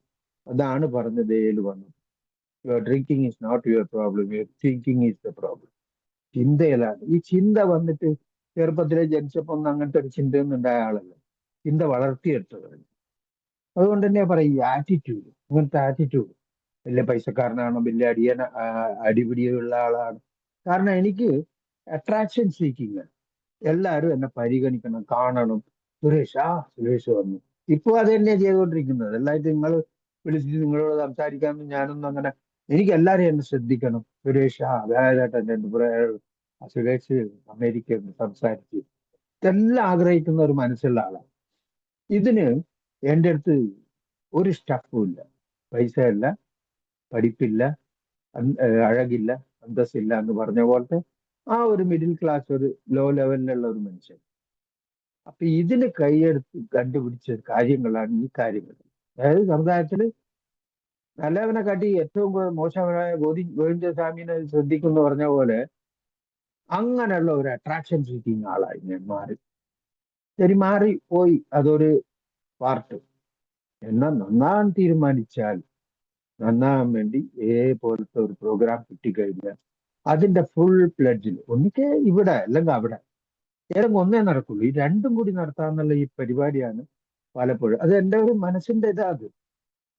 അതാണ് പറഞ്ഞത് വന്നു, your drinking is not your problem, your thinking is the problem. ചിന്തയിലാണ്. ഈ ചിന്ത വന്നിട്ട് ചെറുപ്പത്തിലെ ജനിച്ചപ്പോ ഒന്നും അങ്ങനത്തെ ഒരു ചിന്തയൊന്നും ഉണ്ടായ ആളല്ല, ചിന്ത വളർത്തിയെടുത്തതാണ്. അതുകൊണ്ട് തന്നെ പറയും ഈ ആറ്റിറ്റ്യൂഡ്, ഇങ്ങനത്തെ ആറ്റിറ്റ്യൂഡ്. വലിയ പൈസക്കാരനാണോ, വലിയ അടിപിടിയുള്ള ആളാണ്. കാരണം എനിക്ക് അട്രാക്ഷൻ സീക്കിങ്, എല്ലാവരും എന്നെ പരിഗണിക്കണം, കാണണം. സുരേഷ് വന്നു. ഇപ്പൊ അത് തന്നെയാ ചെയ്തുകൊണ്ടിരിക്കുന്നത്. എല്ലാവരും നിങ്ങൾ വിളിച്ചിട്ട് നിങ്ങളോട് സംസാരിക്കാമെന്ന് ഞാനൊന്നും അങ്ങനെ, എനിക്ക് എല്ലാവരും എന്നെ ശ്രദ്ധിക്കണം. വേലായിട്ടൻ സുരേഷ് അമേരിക്ക സംസാരിച്ച്, ഇതെല്ലാം ആഗ്രഹിക്കുന്ന ഒരു മനസ്സുള്ള ആളാണ്. ഇതിന് എൻ്റെ അടുത്ത് ഒരു സ്റ്റഫും ഇല്ല. പൈസ ഇല്ല, പഠിപ്പില്ല, അഴകില്ല, അന്തസ്സില്ല എന്ന് പറഞ്ഞ പോലത്തെ ആ ഒരു മിഡിൽ ക്ലാസ്, ഒരു ലോ ലെവലിലുള്ള ഒരു മനുഷ്യൻ. അപ്പൊ ഇതിന് കൈയെടുത്ത് കണ്ടുപിടിച്ച കാര്യങ്ങളാണ് ഈ കാര്യങ്ങൾ. അതായത് സമുദായത്തിൽ നല്ലവനെ കാട്ടി ഏറ്റവും മോശമായ ഗോവിന്ദസ്വാമിനെ ശ്രദ്ധിക്കുന്നു പറഞ്ഞ പോലെ അങ്ങനെയുള്ള ഒരു അട്രാക്ഷൻ സീക്കിങ് ആളായി ഞാൻ മാറി. ശരി, മാറി പോയി, അതൊരു പാർട്ട്. എന്നാൽ നന്നാൻ തീരുമാനിച്ചാൽ, നന്നാകാൻ വേണ്ടി പോലത്തെ ഒരു പ്രോഗ്രാം കിട്ടിക്കഴിഞ്ഞാൽ അതിന്റെ ഫുൾ പ്ലെഡ്ജിൽ ഒന്നിക്കെ ഇവിടെ അല്ലെങ്കിൽ അവിടെ ഏതെങ്കിലും ഒന്നേ നടക്കുള്ളൂ. ഈ രണ്ടും കൂടി നടത്താന്നുള്ള ഈ പരിപാടിയാണ് പലപ്പോഴും. അത് എൻ്റെ ഒരു മനസ്സിന്റെ ഇതാ. അത്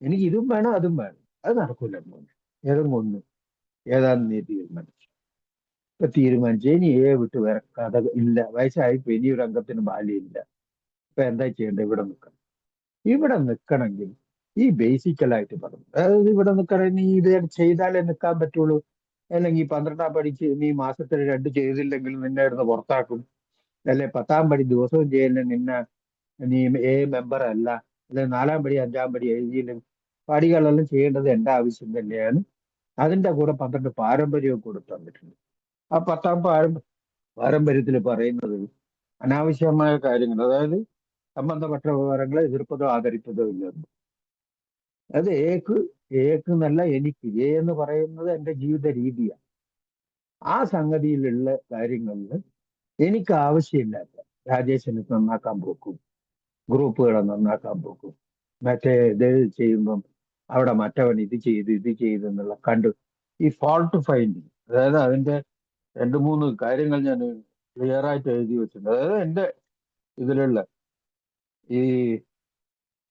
എനിക്ക് ഇതും വേണം അതും വേണം, അത് നടക്കൂല. ഏതെങ്കിലും ഒന്ന് ഏതാന്ന് നീ തീരുമാനിച്ചു. ഇപ്പൊ തീരുമാനിച്ചു ഇനി വിട്ട് വേറെ കഥ ഇല്ല, വയസ്സായിപ്പോ ഇനി ഒരു അംഗത്തിന് ബാല്യമില്ല. ഇപ്പൊ എന്താ ചെയ്യേണ്ടത്? ഇവിടെ നിൽക്കണമെങ്കിൽ ഈ ബേസിക്കലായിട്ട് പറഞ്ഞു, അതായത് ഇവിടെ നിൽക്കണമെങ്കിൽ നീ ഇത് ചെയ്താലേ നിൽക്കാൻ പറ്റുള്ളൂ. അല്ലെങ്കിൽ 12ാം പഠിച്ച് നീ മാസത്തിൽ 2 ചെയ്തില്ലെങ്കിൽ നിന്നെ ഇവിടുന്ന് പുറത്താക്കും. അല്ലെ 10ാം പടി ദിവസവും ചെയ്യലിന് നിന്നെ നീ മെമ്പർ അല്ല. അല്ലെ 4ാം പടി 5ാം പടി എഴുതിയില്ലെങ്കിൽ പടികളെല്ലാം ചെയ്യേണ്ടത് എൻ്റെ ആവശ്യം തന്നെയാണ്. അതിന്റെ കൂടെ 12 പാരമ്പര്യവും കൂടെ തന്നിട്ടുണ്ട്. ആ 10ാം പാരമ്പര്യത്തിൽ പറയുന്നത് അനാവശ്യമായ കാര്യങ്ങൾ, അതായത് സംബന്ധപ്പെട്ട വിവരങ്ങളെ എതിർപ്പതോ ആദരിപ്പതോ ഇല്ലെന്ന്. അത് ഏക്ക് എന്നല്ല, എനിക്ക് എന്ന് പറയുന്നത് എൻ്റെ ജീവിത രീതിയാണ്. ആ സംഗതിയിലുള്ള കാര്യങ്ങളിൽ എനിക്ക് ആവശ്യമില്ലാത്ത രാജേഷിനെ നന്നാക്കാൻ പോക്കും, ഗ്രൂപ്പുകളെ നന്നാക്കാൻ പോക്കും, മറ്റേ ഇത് ചെയ്യുമ്പം അവിടെ മറ്റവൻ ഇത് ചെയ്തു എന്നുള്ള ഈ ഫോൾട്ട് ഫൈൻഡിങ്, അതായത് അതിന്റെ 2-3 കാര്യങ്ങൾ ഞാൻ ക്ലിയർ ആയിട്ട് എഴുതി വെച്ചിട്ടുണ്ട്. അതായത് എൻ്റെ ഇതിലുള്ള ഈ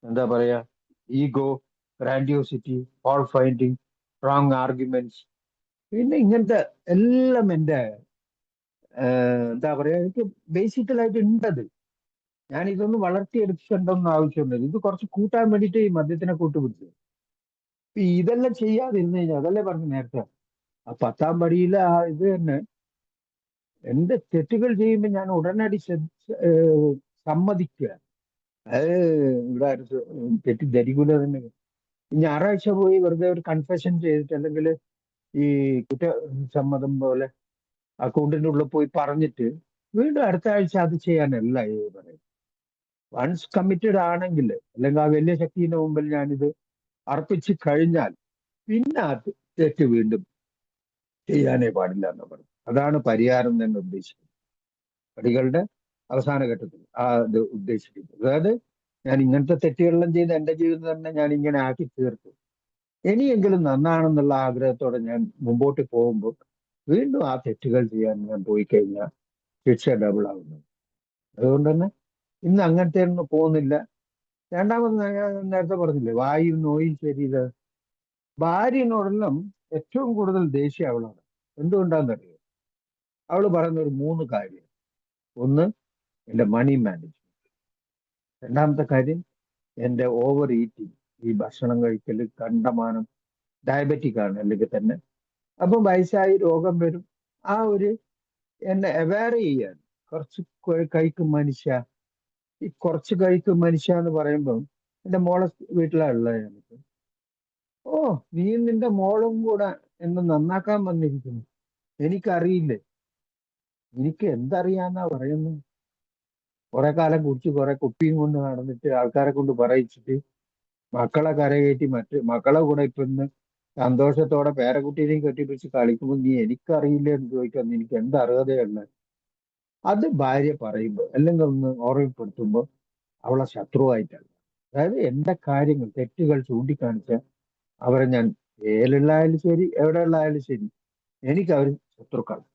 എന്താ പറയാ, ego, grandiosity, fault finding, strong arguments, പിന്നെ ഇങ്ങനത്തെ എല്ലാം എൻ്റെ എന്താ പറയാ, എനിക്ക് ബേസിക്കലായിട്ട് ഉണ്ടത്. ഞാൻ ഇതൊന്നും വളർത്തിയെടുക്കേണ്ടൊന്നും ആവശ്യമുണ്ട്. ഇത് കുറച്ച് കൂട്ടാൻ വേണ്ടിയിട്ട് ഈ മദ്യത്തിനെ കൂട്ടുപിടിച്ചത്. ഇതെല്ലാം ചെയ്യാതിരുന്നു കഴിഞ്ഞാൽ, അതല്ലേ പറഞ്ഞു നേരത്തെ, ആ 10ാം പടിയിലെ ആ ഇത് തന്നെ, എന്റെ തെറ്റുകൾ ചെയ്യുമ്പോൾ ഞാൻ ഉടനടി സമ്മതിക്കുക. അത് ഇവിടെ തെറ്റിദ്ധരിക്കൂല തന്നെ. ഞായറാഴ്ച പോയി വെറുതെ ഒരു കൺഫെഷൻ ചെയ്തിട്ട്, അല്ലെങ്കിൽ ഈ കുറ്റസമ്മതം പോലെ അക്കൗണ്ടിന്റെ ഉള്ളിൽ പോയി പറഞ്ഞിട്ട് വീണ്ടും അടുത്ത ആഴ്ച അത് ചെയ്യാനല്ല പറയുന്നത്. വൺസ് കമ്മിറ്റഡ് ആണെങ്കിൽ, അല്ലെങ്കിൽ ആ വലിയ ശക്തിയുടെ മുമ്പിൽ ഞാനിത് അർപ്പിച്ചു കഴിഞ്ഞാൽ പിന്നെ ആ തെറ്റ് വീണ്ടും ചെയ്യാനേ പാടില്ല എന്ന് പറഞ്ഞു. അതാണ് പരിഹാരം തന്നെ ഉദ്ദേശിക്കുന്നത്, പടികളുടെ അവസാന ഘട്ടത്തിൽ ഇത് ഉദ്ദേശിക്കുന്നത്. അതായത് ഞാൻ ഇങ്ങനത്തെ തെറ്റുകളെല്ലാം ചെയ്ത് എന്റെ ജീവിതം തന്നെ ഞാൻ ഇങ്ങനെ ആക്കി തീർത്തു, ഇനിയെങ്കിലും നന്നാണെന്നുള്ള ആഗ്രഹത്തോടെ ഞാൻ മുമ്പോട്ട് പോകുമ്പോൾ വീണ്ടും ആ തെറ്റുകൾ ചെയ്യാൻ ഞാൻ പോയി കഴിഞ്ഞാൽ ശിക്ഷ ഡബിൾ ആവുന്നു. അതുകൊണ്ട് തന്നെ ഇന്ന് അങ്ങനത്തെ ഒന്നും പോകുന്നില്ല. രണ്ടാമത് ഞാൻ നേരത്തെ പറഞ്ഞില്ലേ, വായു നോയിൽ ശരീരം, ഭാര്യനോടെല്ലാം ഏറ്റവും കൂടുതൽ ദേഷ്യം അവളാണ്. എന്തുകൊണ്ടാണെന്നറിയോ? അവള് പറയുന്ന ഒരു 3 കാര്യം. ഒന്ന്, എന്റെ മണി മാനേജ്മെന്റ്. രണ്ടാമത്തെ കാര്യം, എന്റെ ഓവർ ഈറ്റിംഗ്, ഈ ഭക്ഷണം കഴിക്കൽ കണ്ടമാനം, ഡയബറ്റിക് ആണ് അല്ലെങ്കിൽ തന്നെ. അപ്പം വയസ്സായി രോഗം വരും. ആ ഒരു എന്നെ അവെയർ ചെയ്യാൻ, കുറച്ച് കഴിക്കും മനുഷ്യ, ഈ കുറച്ച് കഴിക്കും മനുഷ്യ എന്ന് പറയുമ്പോൾ എന്റെ മോളെ വീട്ടിലാണുള്ളത് എനിക്ക്. ഓ, നീ നിന്റെ മോളും കൂടെ എന്നെ നന്നാക്കാൻ വന്നിരിക്കുന്നു, എനിക്കറിയില്ലേ, എനിക്ക് എന്തറിയാന്നാ പറയുന്നത്. കുറെ കാലം കുടിച്ച് കുറെ കുപ്പിയും കൊണ്ട് നടന്നിട്ട് ആൾക്കാരെ കൊണ്ട് പറയിച്ചിട്ട് മക്കളെ കരകയറ്റി മക്കളെ കൂടെ ഇപ്പൊ ഇന്ന് സന്തോഷത്തോടെ പേരക്കുട്ടീനെയും കെട്ടിപ്പിടിച്ച് കളിക്കുമ്പോൾ നീ എനിക്കറിയില്ല എന്ന് ചോദിക്കാൻ എനിക്ക് എന്ത് അർഹതയല്ല. അത് ഭാര്യ പറയുമ്പോൾ അല്ലെങ്കിൽ ഒന്ന് ഓർമ്മപ്പെടുത്തുമ്പോൾ അവളെ ശത്രുവായിട്ടല്ല. അതായത് എന്റെ കാര്യങ്ങൾ, തെറ്റുകൾ ചൂണ്ടിക്കാണിച്ച അവരെ ഞാൻ ഏലുള്ളായാലും ശരി എവിടെയുള്ളായാലും ശരി എനിക്ക് അവർ ശത്രുക്കളാണ്.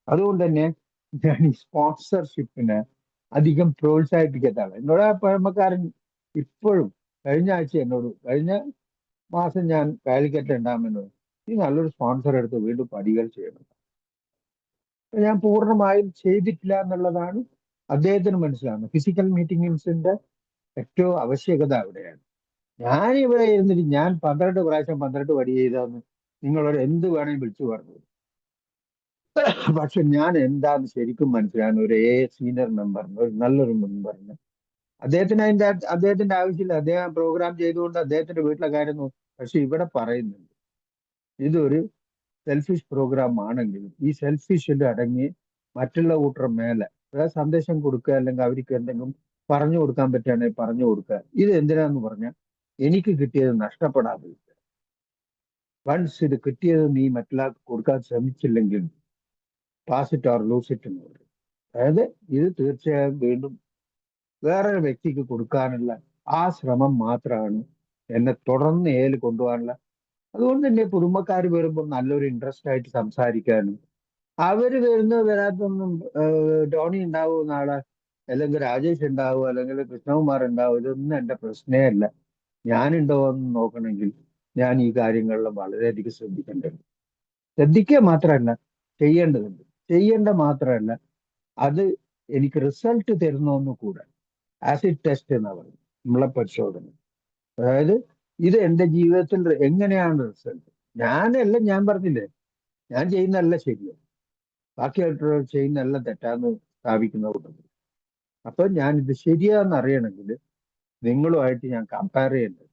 അതുകൊണ്ട് തന്നെ ഞാൻ ഈ സ്പോൺസർഷിപ്പിനെ അധികം പ്രോത്സാഹിപ്പിക്കത്താണ്. എന്നോട് ആ പഴമക്കാരൻ ഇപ്പോഴും, കഴിഞ്ഞ മാസം ഞാൻ കാലിക്കറ്റ് ഉണ്ടാകുമെന്ന്, ഈ നല്ലൊരു സ്പോൺസർ എടുത്ത് വീണ്ടും പടികൾ ചെയ്യണം. ഞാൻ പൂർണ്ണമായും ചെയ്തിട്ടില്ല എന്നുള്ളതാണ് അദ്ദേഹത്തിന് മനസ്സിലാവുന്നത്. ഫിസിക്കൽ മീറ്റിംഗ്സിന്റെ ഏറ്റവും ആവശ്യകത അവിടെയാണ്. ഞാൻ ഇവിടെ ഇരുന്നിട്ട് ഞാൻ 12 പ്രാവശ്യം 12 പടി ചെയ്താന്ന് നിങ്ങളൊരു എന്ത് വേണമെങ്കിൽ വിളിച്ചു പറഞ്ഞു. പക്ഷെ ഞാൻ എന്താന്ന് ശരിക്കും മനസ്സിലാകുന്ന ഒരു സീനിയർ മെമ്പറിന്, ഒരു നല്ലൊരു മെമ്പറിന്, അദ്ദേഹത്തിന്റെ ആവശ്യമില്ല, അദ്ദേഹം പ്രോഗ്രാം ചെയ്തുകൊണ്ട് അദ്ദേഹത്തിന്റെ വീട്ടിലെ കാര്യം നോക്കും. പക്ഷെ ഇവിടെ പറയുന്നുണ്ട് ഇതൊരു സെൽഫിഷ് പ്രോഗ്രാം ആണെങ്കിലും ഈ സെൽഫിഷിൽ അടങ്ങി മറ്റുള്ള കൂട്ടർ മേലെ അതായത് സന്ദേശം കൊടുക്കുക, അല്ലെങ്കിൽ അവർക്ക് എന്തെങ്കിലും പറഞ്ഞു കൊടുക്കാൻ പറ്റുകയാണെങ്കിൽ പറഞ്ഞു കൊടുക്കുക. ഇത് എന്തിനാന്ന് പറഞ്ഞാൽ എനിക്ക് കിട്ടിയത് നഷ്ടപ്പെടാതിരിക്കുക. വൺസ് ഇത് കിട്ടിയത് നീ മറ്റുള്ളവർക്ക് കൊടുക്കാൻ ശ്രമിച്ചില്ലെങ്കിൽ pass it or lose it എന്ന് പറയും. അതായത് ഇത് തീർച്ചയായും വീണ്ടും വേറൊരു വ്യക്തിക്ക് കൊടുക്കാനുള്ള ആ ശ്രമം മാത്രമാണ് എന്നെ തുടർന്ന് കൊണ്ടുപോകാനുള്ള. അതുകൊണ്ട് തന്നെ കുടുംബക്കാർ വരുമ്പോൾ നല്ലൊരു ഇൻട്രസ്റ്റ് ആയിട്ട് സംസാരിക്കാനും, അവര് വരാത്തൊന്നും ടോണി ഉണ്ടാവും നാളെ, അല്ലെങ്കിൽ രാജേഷ് ഉണ്ടാവും, അല്ലെങ്കിൽ കൃഷ്ണകുമാർ ഉണ്ടാവും, ഇതൊന്നും എന്റെ പ്രശ്നമേ അല്ല. ഞാനുണ്ടോ എന്ന് നോക്കണമെങ്കിൽ ഞാൻ ഈ കാര്യങ്ങളിൽ വളരെയധികം ശ്രദ്ധിക്കേണ്ടതുണ്ട്. ശ്രദ്ധിക്കുക മാത്രമല്ല ചെയ്യേണ്ടതുണ്ട്. ചെയ്യേണ്ട മാത്രമല്ല, അത് എനിക്ക് റിസൾട്ട് തരുന്നൊന്നു കൂടെ. ആസിഡ് ടെസ്റ്റ് എന്നാ പറയുന്നത്, നമ്മളെ പരിശോധന. അതായത് ഇത് എന്റെ ജീവിതത്തിൽ എങ്ങനെയാണ് റിസൾട്ട്. ഞാൻ പറഞ്ഞില്ലേ, ഞാൻ ചെയ്യുന്നതല്ല ശരിയോ, ബാക്കിയായിട്ടുള്ള ചെയ്യുന്നതല്ല തെറ്റാന്ന് സ്ഥാപിക്കുന്ന കൂട്ടത്തിൽ. അപ്പൊ ഞാൻ ഇത് ശരിയാന്ന് അറിയണമെങ്കിൽ നിങ്ങളുമായിട്ട് ഞാൻ കമ്പയർ ചെയ്യേണ്ടത്,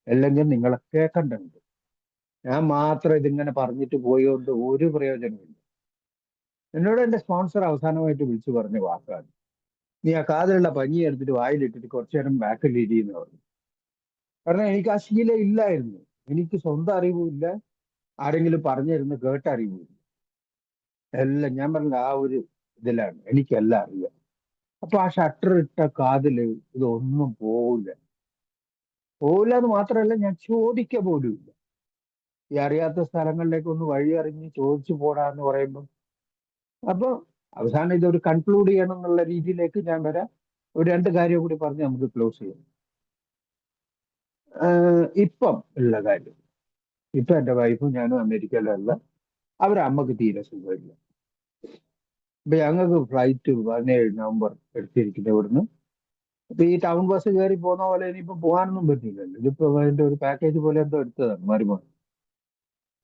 അല്ലെങ്കിൽ നിങ്ങളെ കേൾക്കേണ്ടതുണ്ട്. ഞാൻ മാത്രം ഇതിങ്ങനെ പറഞ്ഞിട്ട് പോയോണ്ട് ഒരു പ്രയോജനമില്ല. എന്നോട് എന്റെ സ്പോൺസർ അവസാനമായിട്ട് വിളിച്ചു പറഞ്ഞ വാക്കാണ്, നീ ആ കാതിലുള്ള പഞ്ഞി എടുത്തിട്ട് വായിലിട്ടിട്ട് കുറച്ചു നേരം ബാക്കിൽ ഇരിയെന്ന് പറഞ്ഞു. കാരണം എനിക്ക് ആ ശീലം ഇല്ലായിരുന്നു. എനിക്ക് സ്വന്തം അറിവുമില്ല, ആരെങ്കിലും പറഞ്ഞു തരുന്ന കേട്ട അറിവുമില്ല. എല്ലാം ഞാൻ പറഞ്ഞ ആ ഒരു ഇതിലാണ് എനിക്കെല്ലാം അറിയാം. അപ്പൊ ആ ഷട്ടർ ഇട്ട കാതില് ഇതൊന്നും പോവില്ല. പോവില്ല എന്ന് മാത്രമല്ല, ഞാൻ ചോദിക്ക പോലും ഇല്ല. ഈ അറിയാത്ത സ്ഥലങ്ങളിലേക്ക് ഒന്ന് വഴി അറിഞ്ഞ് ചോദിച്ചു പോടാന്ന് പറയുമ്പോൾ, അപ്പൊ അവസാനം ഇതൊരു കൺക്ലൂഡ് ചെയ്യണം എന്നുള്ള രീതിയിലേക്ക് ഞാൻ വരാം. ഒരു 2 കാര്യം കൂടി പറഞ്ഞ് നമുക്ക് ക്ലോസ് ചെയ്യാം. ഇപ്പം ഉള്ള കാര്യം, ഇപ്പൊ എന്റെ വൈഫും ഞാനും അമേരിക്കയിലല്ല, അവരെ അമ്മക്ക് തീരെ സുഖമില്ല. ഇപ്പൊ ഞങ്ങൾക്ക് ഫ്ലൈറ്റ് 17 നവംബർ എടുത്തിരിക്കുന്നത് ഇവിടുന്ന്. അപ്പൊ ഈ ടൗൺ ബസ് കയറി പോകുന്ന പോലെ ഇനിയിപ്പോ പോകാനൊന്നും പറ്റില്ലല്ലോ. ഇതിപ്പോ അതിന്റെ ഒരു പാക്കേജ് പോലെ എന്തോ എടുത്തതാണ്, മരുമോൻ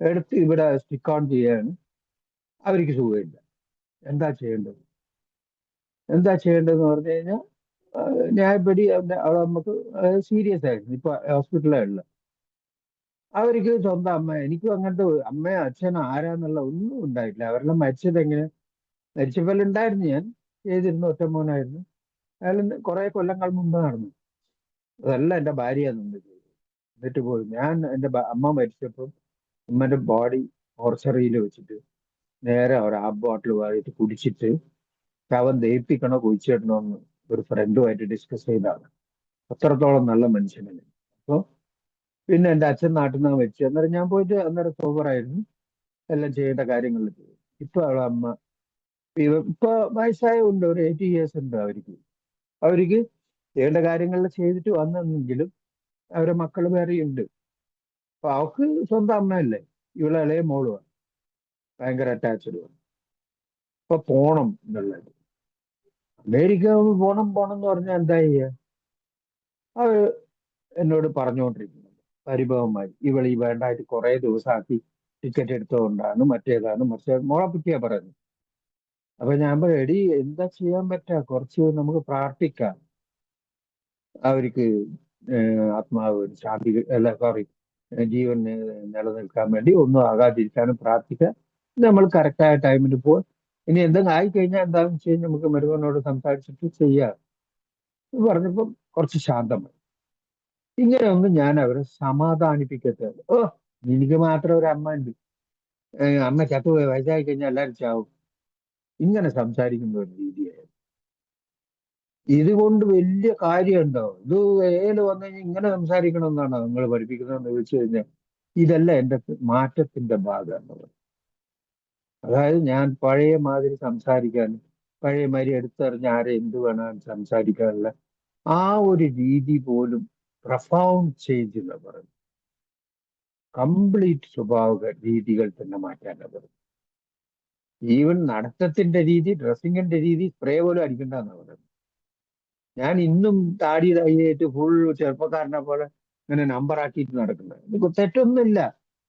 എടുത്ത് ഇവിടെ സ്റ്റിക്ക് ഓൺ ചെയ്യാണ്. അവർക്ക് സുഖമില്ല. എന്താ ചെയ്യേണ്ടത്? എന്താ ചെയ്യേണ്ടതെന്ന് പറഞ്ഞു കഴിഞ്ഞാൽ ന്യായപ്പടി അവിടെ നമുക്ക് സീരിയസ് ആയിരുന്നു, ഇപ്പൊ ഹോസ്പിറ്റലിലുള്ള. അവർക്ക് സ്വന്തം അമ്മ, എനിക്കും അങ്ങനത്തെ അമ്മയോ അച്ഛനോ ആരാന്നുള്ള ഒന്നും ഉണ്ടായിട്ടില്ല. അവരെല്ലാം മരിച്ചത് എങ്ങനെ, മരിച്ചപ്പോൾ ഉണ്ടായിരുന്നു, ഞാൻ ചെയ്തിരുന്നു, ഒറ്റ മോനായിരുന്നു. അയാൾ കുറെ കൊല്ലങ്ങൾ മുമ്പ് നടന്നു. അതല്ല എൻ്റെ ഭാര്യ നിന്ന് ചെയ്തു. എന്നിട്ട് പോയി ഞാൻ എൻ്റെ അമ്മ മരിച്ചപ്പോൾ ഉമ്മന്റെ ബോഡി മോർച്ചറിയിൽ വെച്ചിട്ട് നേരെ ഒരു ആ ബോട്ടിൽ വായിട്ട് കുടിച്ചിട്ട് ശവം ദഹിപ്പിക്കണോ കുഴിച്ചിടണോ എന്ന് ഒരു ഫ്രണ്ടുമായിട്ട് ഡിസ്കസ് ചെയ്താണ്. അത്രത്തോളം നല്ല മനുഷ്യനാണ്. അപ്പോൾ പിന്നെ എൻ്റെ അച്ഛൻ നാട്ടിൽ നിന്ന് വെച്ച് അന്നേരം ഞാൻ പോയിട്ട് അന്നേരം സോബറായിരുന്നു, എല്ലാം ചെയ്യേണ്ട കാര്യങ്ങൾ ചെയ്തു. ഇപ്പൊ അവളെ അമ്മ ഇപ്പൊ വയസ്സായുണ്ട്, ഒരു 80 years ഉണ്ട് അവർക്ക്. അവർക്ക് ചെയ്യേണ്ട കാര്യങ്ങളിൽ ചെയ്തിട്ട് വന്നെങ്കിലും അവരെ മക്കൾ വേറെയുണ്ട്. അപ്പൊ അവക്ക് സ്വന്തം അമ്മയല്ലേ, ഇവളെ ഇളയ മോളുമാണ്, ഭയങ്കര അറ്റാച്ച്ഡുമാണ്. അപ്പൊ പോണം എന്നുള്ളത്, അമേരിക്ക പോണം പോണം എന്ന് പറഞ്ഞാൽ എന്താ ചെയ്യുക? അവര് എന്നോട് പറഞ്ഞുകൊണ്ടിരിക്കുന്നത് പരിഭവമായി, ഇവൾ ഈ വേണ്ടായിട്ട് കുറെ ദിവസമാക്കി ടിക്കറ്റ് എടുത്തുകൊണ്ടാണ് മറ്റേതാണ് മറിച്ച് മോളെ പറ്റിയാ പറയുന്നത്. അപ്പൊ ഞാൻ പറയും, എടി എന്താ ചെയ്യാൻ പറ്റാ, കുറച്ച് നമുക്ക് പ്രാർത്ഥിക്കാം, അവർക്ക് ആത്മാവ് ശാന്തി അല്ല സോറി ജീവൻ നിലനിൽക്കാൻ വേണ്ടി ഒന്നും ആകാതിരിക്കാനും പ്രാർത്ഥിക്കാം. നമ്മൾ കറക്റ്റായ ടൈമിന് പോകും. ഇനി എന്തെങ്കിലും ആയിക്കഴിഞ്ഞാൽ എന്താണെന്ന് വെച്ച് കഴിഞ്ഞാൽ നമുക്ക് മരുമനോട് സംസാരിച്ചിട്ട് ചെയ്യാം എന്ന് പറഞ്ഞപ്പം കുറച്ച് ശാന്തമായി. ഇങ്ങനെ ഒന്നും ഞാൻ അവരെ സമാധാനിപ്പിക്കട്ടെ. ഓ, എനിക്ക് മാത്രം ഒരു അമ്മ ഉണ്ട്, അമ്മ ചത്തുപോയി വയസ്സായി കഴിഞ്ഞാൽ എല്ലാവരും ചാവും, ഇങ്ങനെ സംസാരിക്കുന്ന ഒരു രീതിയായിരുന്നു. ഇതുകൊണ്ട് വലിയ കാര്യമുണ്ടോ? ഇത് ഏല് വന്നു കഴിഞ്ഞാൽ ഇങ്ങനെ സംസാരിക്കണമെന്നാണോ നിങ്ങൾ പഠിപ്പിക്കുന്നതെന്ന് ചോദിച്ചു കഴിഞ്ഞാൽ ഇതല്ല എൻ്റെ മാറ്റത്തിന്റെ ഭാഗമാണ്. അതായത് ഞാൻ പഴയ മാതിരി സംസാരിക്കാൻ, പഴയ മാതിരി എടുത്തെറിഞ്ഞ് ആരെ എന്ത് വേണം സംസാരിക്കാനുള്ള ആ ഒരു രീതി പോലും പ്രഫൗണ്ട് ചേഞ്ച് എന്ന് പറയുന്നത്. കംപ്ലീറ്റ് സ്വഭാവ രീതികൾ തന്നെ മാറ്റാനാണ് പറയുന്നത്. ഈവൻ നടത്തത്തിന്റെ രീതി, ഡ്രസ്സിങ്ങിന്റെ രീതി, സ്പ്രേ പോലും അടിക്കണ്ടെന്നാണ് പറയുന്നത്. ഞാൻ ഇന്നും താടി തയ്യായിട്ട് ഫുൾ ചെറുപ്പക്കാരനെ പോലെ ഇങ്ങനെ നമ്പർ ആക്കിയിട്ട് നടക്കുന്നത്. ഇത് തെറ്റൊന്നുമില്ല.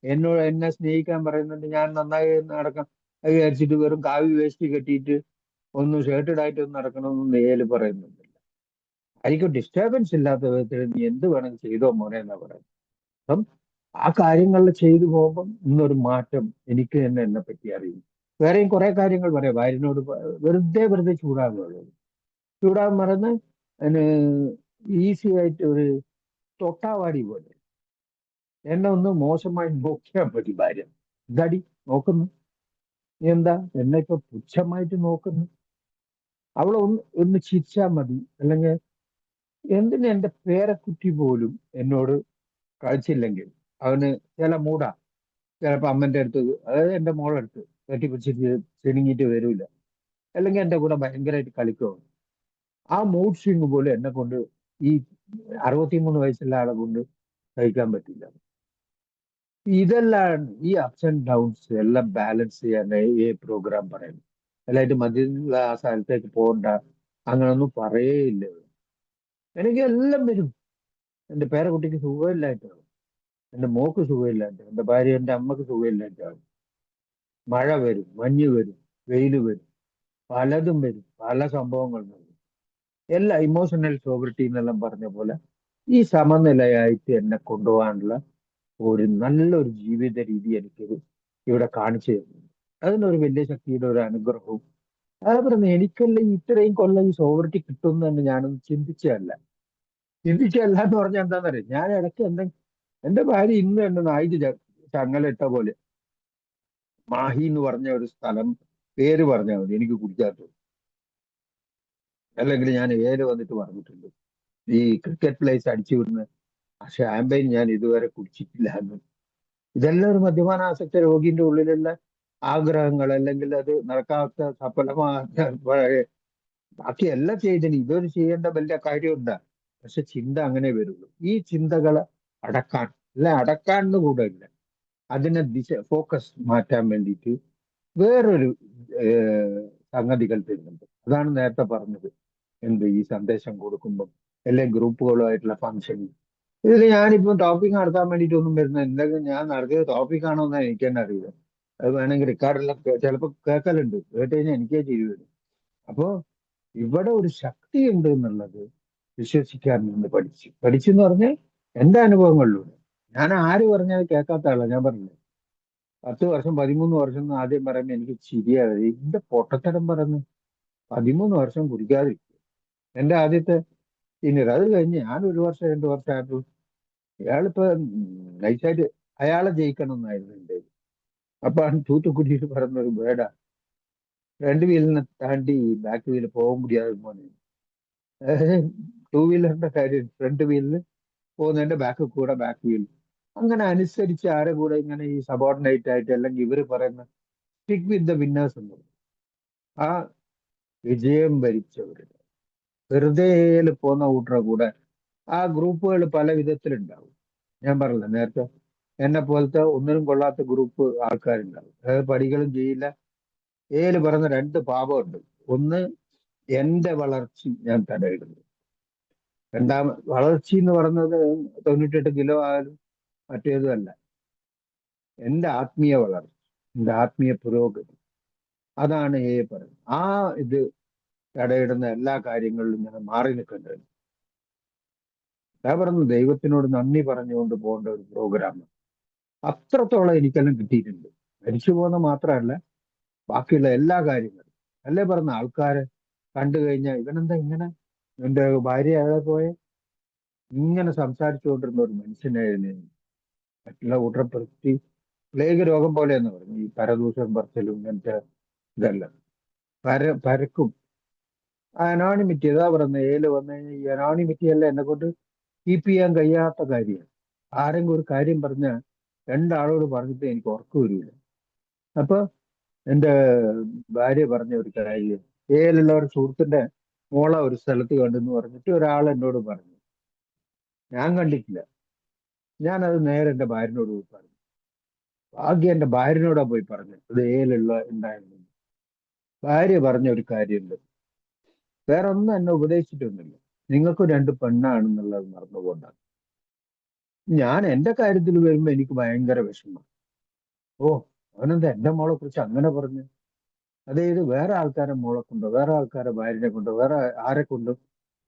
എന്നെ സ്നേഹിക്കാൻ പറയുന്നുണ്ട്, ഞാൻ നന്നായി നടക്കാം അത് വിചാരിച്ചിട്ട് വെറും കാവി വേസ്റ്റ് കെട്ടിയിട്ട് ഒന്നും ഷർട്ടഡ് ആയിട്ടൊന്നും നടക്കണമെന്ന് ഏല് പറയുന്നുണ്ടില്ല. ആയിരിക്കും ഡിസ്റ്റർബൻസ് ഇല്ലാത്ത വിധത്തിൽ നീ എന്ത് വേണമെങ്കിൽ ചെയ്തോ മോനെ എന്നാ പറയുന്നത്. അപ്പം ആ കാര്യങ്ങളിൽ ചെയ്തു പോകുമ്പം ഇന്നൊരു മാറ്റം എനിക്ക് തന്നെ എന്നെ പറ്റി അറിയും. വേറെയും കുറെ കാര്യങ്ങൾ പറയാം. ഭാര്യനോട് വെറുതെ ചൂടാകുള്ളൂ. ചൂടാകാൻ പറഞ്ഞ് അതിന് ഈസി ആയിട്ട് ഒരു തൊട്ടാവാടി പോലെ എന്നെ ഒന്ന് മോശമായി നോക്കിയാൽ മതി ഭാര്യ. എന്താടി നോക്കുന്നു, നീ എന്താ എന്നെ ഇപ്പൊ പുച്ഛമായിട്ട് നോക്കുന്നു? അവളെ ഒന്ന് ചിരിച്ചാൽ മതി. അല്ലെങ്കിൽ എന്തിന് എന്റെ പേരക്കുട്ടി പോലും എന്നോട് കളിച്ചില്ലെങ്കിൽ അവന് ചില മൂടാ, ചിലപ്പോ അമ്മന്റെ അടുത്ത്, അതായത് എന്റെ മോളെ അടുത്ത് കെട്ടിപ്പിടിച്ചിട്ട് ചെണുങ്ങിയിട്ട് വരൂല, അല്ലെങ്കിൽ എന്റെ കൂടെ ഭയങ്കരമായിട്ട് കളിക്കുമോ, ആ മൂഡ് സ്വിങ് പോലും എന്നെ കൊണ്ട് ഈ 63 വയസ്സുള്ള ആളെ കൊണ്ട് സഹിക്കാൻ പറ്റില്ല. ഇതെല്ലാം ഈ അപ്സ് ആൻഡ് ഡൗൺസ് എല്ലാം ബാലൻസ് ചെയ്യാൻ ഈ പ്രോഗ്രാം പറയുന്നു. അല്ലായിട്ട് മധ്യത്തിലുള്ള ആ സ്ഥലത്തേക്ക് പോകണ്ട അങ്ങനൊന്നും പറയേയില്ല. എനിക്ക് എല്ലാം വരും. എന്റെ പേരക്കുട്ടിക്ക് സുഖമില്ലായിട്ടാണ്, എന്റെ മോക്ക് സുഖമില്ലാണ്ട്, എന്റെ ഭാര്യ എന്റെ അമ്മക്ക് സുഖമില്ലായിട്ടാണ്. മഴ വരും, മഞ്ഞ് വരും, വെയിൽ വരും, പലതും വരും, പല സംഭവങ്ങളും വരും. എല്ലാ ഇമോഷണൽ സോബറിറ്റി എന്നെല്ലാം പറഞ്ഞ പോലെ ഈ സമനിലയായിട്ട് എന്നെ കൊണ്ടുപോകാനുള്ള ഒരു നല്ലൊരു ജീവിത രീതി എനിക്ക് ഇവിടെ കാണിച്ചു തരുന്നുണ്ട്. അതിനൊരു വലിയ ശക്തിയുടെ ഒരു അനുഗ്രഹവും. അതേപോലെ എനിക്കെല്ലാം ഇത്രയും കൊല്ലം ഈ സോവറിറ്റി കിട്ടുമെന്ന് തന്നെ ഞാനൊന്നും ചിന്തിച്ചല്ല എന്ന് പറഞ്ഞാൽ എന്താണെന്നറിയാം. ഞാൻ ഇടയ്ക്ക് എന്റെ ഭാര്യ ഇന്ന് എന്നെ നായിക്ക് ചങ്ങലിട്ട പോലെ മാഹി എന്ന് പറഞ്ഞ ഒരു സ്ഥലം പേര് പറഞ്ഞാൽ മതി എനിക്ക് കുടിക്കാത്തത്. അല്ലെങ്കിൽ ഞാൻ ഏര് വന്നിട്ട് പറഞ്ഞിട്ടുണ്ട് ഈ ക്രിക്കറ്റ് പ്ലേസ് അടിച്ചു വിടുന്ന ഷാമ്പയിൻ ഞാൻ ഇതുവരെ കുടിച്ചിട്ടില്ല എന്ന്. ഇതെല്ലാം ഒരു മദ്യപാനാസക്ത രോഗിന്റെ ഉള്ളിലുള്ള ആഗ്രഹങ്ങൾ, അല്ലെങ്കിൽ അത് നടക്കാത്ത സഫലമാകാത്ത ബാക്കി എല്ലാം ചെയ്തിന് ഇതൊരു ചെയ്യേണ്ട വലിയ കാര്യമുണ്ടാ. പക്ഷെ ചിന്ത അങ്ങനെ വരുള്ളൂ. ഈ ചിന്തകളെ അടക്കാൻ, അല്ല അടക്കാന്ന് കൂടെ ഇല്ല, അതിനെ ഫോക്കസ് മാറ്റാൻ വേണ്ടിയിട്ട് വേറൊരു സംഗതികൾ തരുന്നുണ്ട്. അതാണ് നേരത്തെ പറഞ്ഞത്, എന്ത് ഈ സന്ദേശം കൊടുക്കുമ്പം എല്ലാ ഗ്രൂപ്പുകളുമായിട്ടുള്ള ഫംഗ്ഷൻ. ഇതിൽ ഞാനിപ്പോ ടോപ്പിക് നടത്താൻ വേണ്ടിയിട്ടൊന്നും വരുന്നത്, എന്തെങ്കിലും ഞാൻ നടത്തിയത് ടോപ്പിക് ആണോ എന്നാ എനിക്ക് തന്നെ അറിയില്ല. അത് വേണമെങ്കിൽ റെക്കോർഡെല്ലാം ചിലപ്പോൾ കേൾക്കലുണ്ട്, കേട്ട് കഴിഞ്ഞാൽ എനിക്കേ ചിരി വരും. അപ്പോ ഇവിടെ ഒരു ശക്തി ഉണ്ട് എന്നുള്ളത് വിശ്വസിക്കാൻ നിന്ന് പഠിച്ചെന്ന് പറഞ്ഞാൽ എന്റെ അനുഭവങ്ങളിലൂടെ. ഞാൻ ആര് പറഞ്ഞാൽ കേൾക്കാത്ത ആളാണ്. ഞാൻ പറഞ്ഞില്ലേ, 10 വർഷം 13 വർഷം എന്ന് ആദ്യം പറയുമ്പോൾ എനിക്ക് ചിരിയാതെ ഇതിന്റെ പൊട്ടത്തരം പറഞ്ഞു. 13 വർഷം കുടിക്കാതിരിക്കും, എൻ്റെ ആദ്യത്തെ സീനിയർ. അത് കഴിഞ്ഞ് ഞാൻ 1 വർഷം 2 വർഷം ഇയാളിപ്പോ നൈസായിട്ട് അയാളെ ജയിക്കണം എന്നായിരുന്നു എൻ്റെ. അപ്പൊ തൂത്തുക്കുടിയിൽ പറഞ്ഞൊരു വേടാ, ഫ്രണ്ട് വീലിനെ താണ്ടി ബാക്ക് വീല് പോകാൻ മുടിയാതെ പോന്നെ. ടൂ വീലറിന്റെ കാര്യം, ഫ്രണ്ട് വീലിന് പോകുന്നതിന്റെ ബാക്ക് വീൽ അങ്ങനെ അനുസരിച്ച് ആരെ കൂടെ ഇങ്ങനെ ഈ സബോർഡിനേറ്റ് ആയിട്ട് അല്ലെങ്കിൽ ഇവര് പറയുന്ന സ്റ്റിക്ക് വിത്ത് ദ വിന്നേഴ്സ് എന്ന് പറയും. ആ വിജയം ഭരിച്ചവര് വെറുതെ പോകുന്ന കൂട്ടറെ കൂടെ ആ ഗ്രൂപ്പുകൾ പല വിധത്തിലുണ്ടാവും. ഞാൻ പറഞ്ഞില്ല നേരത്തെ, എന്നെ പോലത്തെ ഒന്നിനും കൊള്ളാത്ത ഗ്രൂപ്പ് ആൾക്കാരുണ്ടാവും. അതായത് പഠികളും ചെയ്യില്ല. പറഞ്ഞ രണ്ട് പാപമുണ്ട്. ഒന്ന്, എന്റെ വളർച്ച ഞാൻ തടയിടുന്നു. വളർച്ച എന്ന് പറയുന്നത് 98 കിലോ ആയാലും മറ്റേതുമല്ല. എന്റെ ആത്മീയ വളർച്ച, എന്റെ ആത്മീയ പുരോഗതി, അതാണ് പറയുന്നത്. ആ ഇത് തടയിടുന്ന എല്ലാ കാര്യങ്ങളിലും ഞാൻ മാറി നിൽക്കേണ്ടത്. ഞാൻ പറഞ്ഞു, ദൈവത്തിനോട് നന്ദി പറഞ്ഞുകൊണ്ട് പോകേണ്ട ഒരു പ്രോഗ്രാം. അത്രത്തോളം എനിക്കെല്ലാം കിട്ടിയിട്ടുണ്ട്. മരിച്ചു പോകുന്ന മാത്രമല്ല, ബാക്കിയുള്ള എല്ലാ കാര്യങ്ങളും. അല്ലേ പറഞ്ഞ ആൾക്കാരെ കണ്ടു കഴിഞ്ഞാൽ ഇവനെന്താ ഇങ്ങനെ, എന്റെ ഭാര്യ അയാളെ പോയെ, ഇങ്ങനെ സംസാരിച്ചുകൊണ്ടിരുന്ന ഒരു മനുഷ്യനായിരുന്നു. മറ്റുള്ള കൂട്ടപ്പെടുത്തി പ്ലേഗ് രോഗം പോലെയെന്ന് പറഞ്ഞു ഈ പരദൂഷണം പറച്ചിലും ഇങ്ങനത്തെ ഇതെല്ലാം. പരക്കും. അനോണിമിറ്റി, ഏതാ പറയുന്നത്, വന്നു കഴിഞ്ഞാൽ ഈ അനോണിമിറ്റി എല്ലാം എന്നെ കൊണ്ട് കീപ്പ് ചെയ്യാൻ കഴിയാത്ത കാര്യമാണ്. ആരെങ്കിലും ഒരു കാര്യം പറഞ്ഞാൽ രണ്ടാളോട് പറഞ്ഞിട്ട് എനിക്ക് ഉറക്കം വരില്ല. അപ്പൊ എന്റെ ഭാര്യ പറഞ്ഞ ഒരു കാര്യം, ഏലുള്ള ഒരു സുഹൃത്തിന്റെ മോളെ ഒരു സ്ഥലത്ത് കണ്ടെന്ന് പറഞ്ഞിട്ട് ഒരാൾ എന്നോട് പറഞ്ഞു. ഞാൻ കണ്ടിട്ടില്ല. ഞാനത് നേരെ എന്റെ ഭാര്യനോട് പോയി പറഞ്ഞു. ഭാഗ്യം എന്റെ ഭാര്യനോടാ പോയി പറഞ്ഞു ഇത് ഉണ്ടായിരുന്നു. ഭാര്യ പറഞ്ഞ ഒരു കാര്യമുണ്ട്, വേറെ ഒന്നും എന്നെ ഉപദേശിച്ചിട്ടൊന്നുമില്ല, നിങ്ങൾക്ക് രണ്ട് പെണ്ണാണെന്നുള്ളത് മറന്നുകൊണ്ടാണ്. ഞാൻ എന്റെ കാര്യത്തിൽ വരുമ്പോ എനിക്ക് ഭയങ്കര വിഷമം. ഓ, അവനെന്താ എന്റെ മോളെ കുറിച്ച് അങ്ങനെ പറഞ്ഞു? അതായത് വേറെ ആൾക്കാരെ മോളെ കൊണ്ടോ, വേറെ ആൾക്കാരെ ഭാര്യനെ കൊണ്ടോ, വേറെ ആരെ കൊണ്ടോ